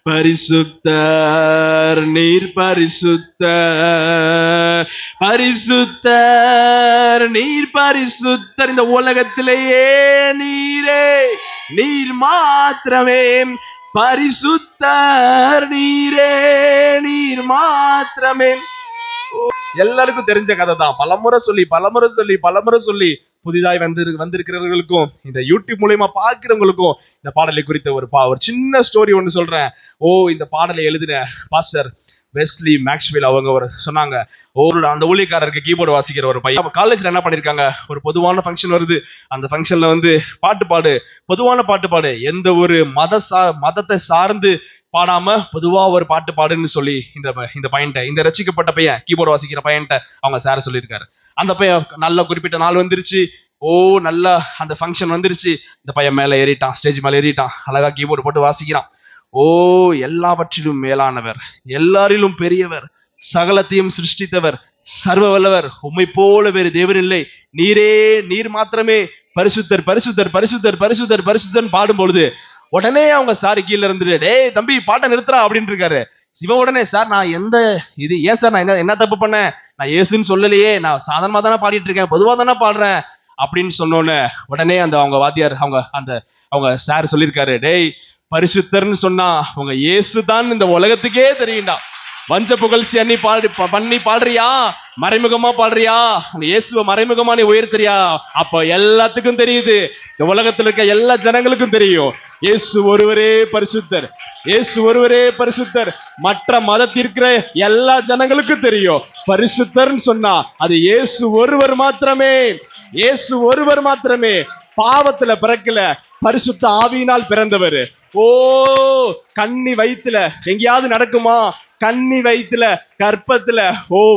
பரிசுத்தர் நீர் பரிசுத்தர், பரிசுத்தர் நீர் பரிசுத்தர். இந்த உலகத்திலேயே நீர் மாத்திரமே பரிசுத்தர், நீர் மாத்திரமே. எல்லாருக்கும் தெரிஞ்ச கதை தான். பலமுறை சொல்லி புதிதாய் வந்திருக்கிறவர்களுக்கும் இந்த யூடியூப் மூலமா பாக்குறவங்களுக்கும் இந்த பாடலை குறித்த ஒரு சின்ன ஸ்டோரி ஒண்ணு சொல்றேன். இந்த பாடலை எழுதின பாஸ்டர் வெஸ்லி மேக்ஸ்வெல் அவங்க சொன்னாங்க, அந்த ஊழியக்காரருக்கு கீபோர்டு வாசிக்கிற ஒரு பையன் காலேஜ்ல என்ன பண்ணிருக்காங்க, ஒரு பொதுவான ஃபங்க்ஷன் வருது. அந்த ஃபங்க்ஷன்ல பாட்டு பாடு, பொதுவான பாட்டு பாடு, எந்த ஒரு மதத்தை சார்ந்து பாடாம பொதுவா ஒரு பாட்டு பாடுன்னு சொல்லி இந்த பையன்ட்ட, இந்த ரசிக்கப்பட்ட பையன் கீபோர்டு வாசிக்கிற பையன்ட்ட அவங்க சார் சொல்லியிருக்காரு. அந்த பையன் நல்ல குறிப்பிட்ட நாள் வந்துருச்சு. நல்லா அந்த ஃபங்க்ஷன் வந்துருச்சு. இந்த பையன் மேல ஏறிட்டான், ஸ்டேஜ் மேல ஏறிட்டான், அழகா கீபோர்டு போட்டு வாசிக்கிறான். எல்லாவற்றிலும் மேலானவர், எல்லாரிலும் பெரியவர், சகலத்தையும் சிருஷ்டித்தவர், சர்வ வல்லவர், உம்மை போல வேறு தேவன் இல்லை, நீர் மாத்திரமே பரிசுத்தர் பரிசுத்தர் பரிசுத்தர் பரிசுத்தர் பரிசுத்தர் பாடும் பொழுது உடனே அவங்க சார் கீழே இருந்துட்டு, டேய் தம்பி பாட்டை நிறுத்துறா அப்படின்னு இருக்காரு. சிவன் உடனே, சார் நான் ஏன் சார் நான் என்ன தப்பு பண்ணேன், நான் ஏசுன்னு சொல்லலையே, நான் சாதாரணமா தானே பாடிட்டு இருக்கேன், பொதுவா தானே பாடுறேன் அப்படின்னு சொன்னோன்னு உடனே அவங்க வாத்தியார் அவங்க சார் சொல்லியிருக்காரு, டேய் பரிசுத்தர்னு சொன்னா உங்க இயேசு தான் இந்த உலகத்துக்கே தெரியும்டா. வஞ்ச புகழ்ச்சி பண்ணி பாடுறியா, மறைமுகமா பாடுறியா, உங்க இயேசுவ மறைமுகமா நீ உயர்த்துறியா, அப்ப எல்லாத்துக்கும் தெரியுது, இந்த உலகத்துல இருக்க எல்லா ஜனங்களுக்கும் தெரியும், இயேசு ஒருவரே பரிசுத்தர், இயேசு ஒருவரே பரிசுத்தர். மற்ற மதத்தில் இருக்கிற எல்லா ஜனங்களுக்கும் தெரியும், பரிசுத்தர்னு சொன்னா அது இயேசு ஒருவர் மாத்திரமே, இயேசு ஒருவர் மாத்திரமே. பாவத்துல பிறக்கல, பரிசுத்த ஆவியினால் பிறந்தவர். கன்னி வயித்துல எங்கேயாவது நடக்குமா? கன்னி வயித்துல கற்பத்துல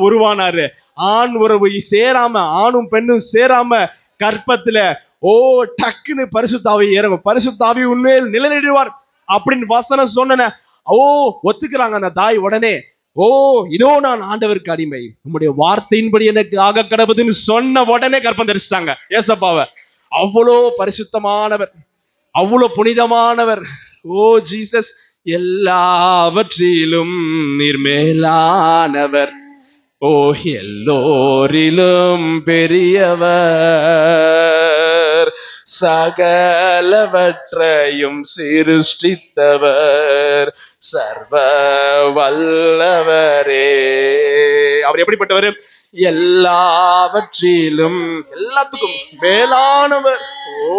உருவானாரு. ஆண் உறவு சேராம, ஆணும் பெண்ணும் சேராம கற்பத்துல ஓ டக்குன்னு பரிசுத்தாவி இறங்கும், பரிசுத்தாவி உண்மையில் நிலைநிறுவார் அப்படின்னு வசனம் சொன்ன ஓ ஒத்துக்கிறாங்க அந்த தாய். உடனே ஓ இதோ நான் ஆண்டவருக்கு அடிமை, உம்முடைய வார்த்தையின்படி எனக்கு ஆக கடவுதுன்னு சொன்ன உடனே கற்பம் தரிசிட்டாங்க ஏசப்பாவை. அவ்வளோ பரிசுத்தமானவர், அவ்வளோ புனிதமானவர். ஓ ஜீசஸ், எல்லாவற்றிலும் நீர் மேலானவர், ஓ எல்லோரிலும் பெரியவர், சகலவற்றையும் சிருஷ்டித்தவர், சர்வ வல்லவரே. அவர் எப்படிப்பட்டவர்? எல்லாவற்றிலும் எல்லாத்துக்கும் மேலானவர், ஓ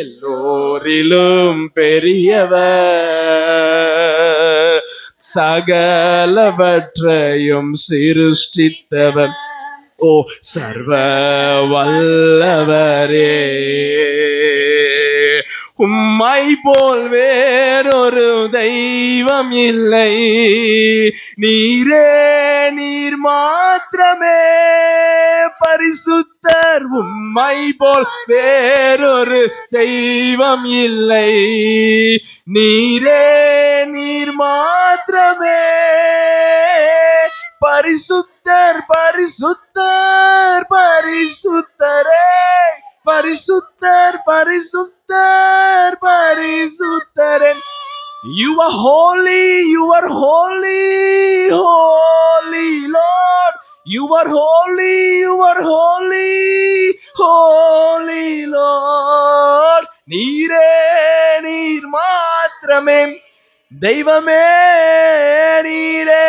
எல்லோரிலும் பெரியவர், சகலவற்றையும் சிருஷ்டித்தவர், ஓ சர்வ வல்லவரே. உம்மை போல் வேறொரு தெய்வம் இல்லை, நீரே நீர் மாத்திரமே பரிசுத்தர். உம்மை போல் வேறொரு தெய்வம் இல்லை, நீரே நீர் மாத்திரமே பரிசுத்தர், பரிசுத்தர், பரிசுத்தரே, பரிசுத்தர், பரிசுத்தர், பரிசுத்தரே. You are holy, you are holy, holy Lord. You are holy, you are holy, holy Lord. நீரே நீர் மாத்திரமே தெய்வமே, நீரே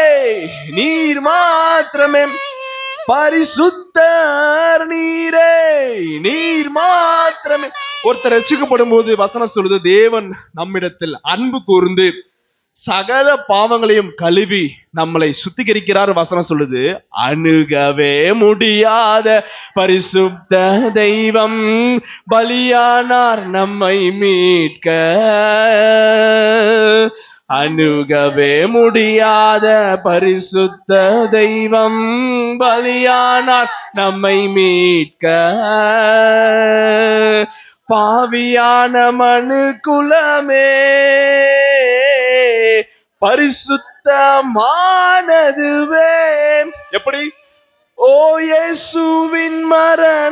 நீர் மாத்திரமே பரிசுத்தர், நீரே நீர் மாத்திரமே. ஒருத்தர் ரட்சிக்கப்படும் போது வசனம் சொல்லுது, தேவன் நம்மிடத்தில் அன்பு கூர்ந்து சகல பாவங்களையும் கழுவி நம்மளை சுத்திகரிக்கிறார். வசனம் சொல்லுது, அணுகவே முடியாத பரிசுத்த தெய்வம் பலியானார் நம்மை மீட்க. அணுகவே முடியாத பரிசுத்த தெய்வம் பலியானார் நம்மை மீட்க. பாவியான மனு குலமே பரிசுத்தமானதுவே. எப்படி? ஓ இயேசுவின் மரணத்தினால்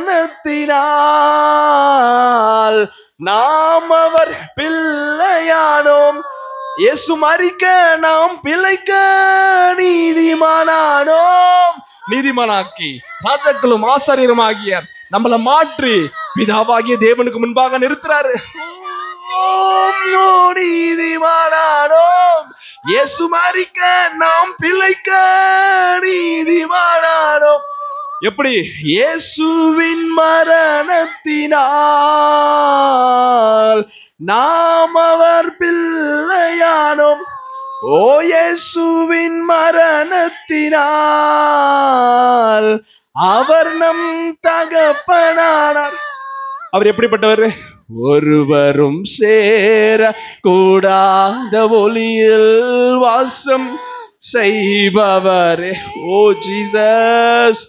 நாம் அவர் பிள்ளையானோம். இயேசு மரிக்க நாம் பிழைக்க நீதிமானானோம். நீதிமானாக்கி ராஜாக்களும் ஆசாரியருமாகிய நம்மளை மாற்றி பிதாவாகிய தேவனுக்கு முன்பாக நிறுத்துறாரு. நீதிமானானோம். இயேசு மரிக்க நாம் பிழைக்க நீதிமானானோம். எப்படி? இயேசுவின் மரணத்தினால் நாம் அவர் பிள்ளையானோம். ஓ இயேசுவின் மரணத்தினால் அவர் நம் தகப்பனானார். அவர் எப்படிப்பட்டவர்? ஒருவரும் சேர கூடாத ஒளியில் வாசம் செய்பவரே. ஓ ஜீசஸ்,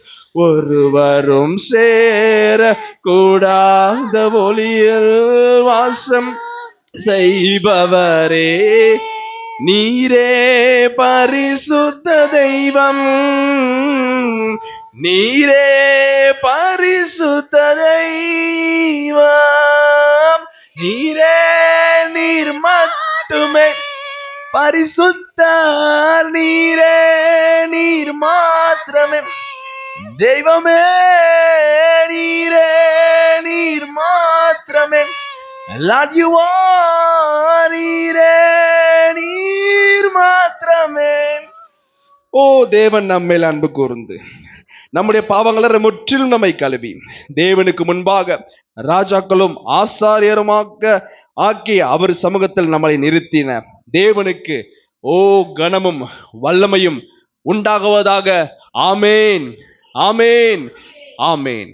ஒருவரும் சேர கூடாத ஒளியில் வாசம் செய்பவரே, நீரே பரிசுத்த தெய்வம், நீரே பரிசுத்த தெய்வம், நீரே நீர் மட்டுமே பரிசுத்தர், நீரே நீர் மாத்திரமே தெய்வமே, நீரே நீர் மாத்திரமே Lord you are, நீரே நீர் மாத்திரமே. ஓ தேவன் நம்மேல் அன்பு கூர்ந்து நம்முடைய பாவங்களை முற்றிலும் நம்மை கழுவி தேவனுக்கு முன்பாக ராஜாக்களும் ஆசாரியருமாக ஆக்கி அவர் சமூகத்தில் நம்மளை நிறுத்தின தேவனுக்கு ஓ கனமும் வல்லமையும் உண்டாகுவதாக. ஆமேன், ஆமேன், ஆமேன்.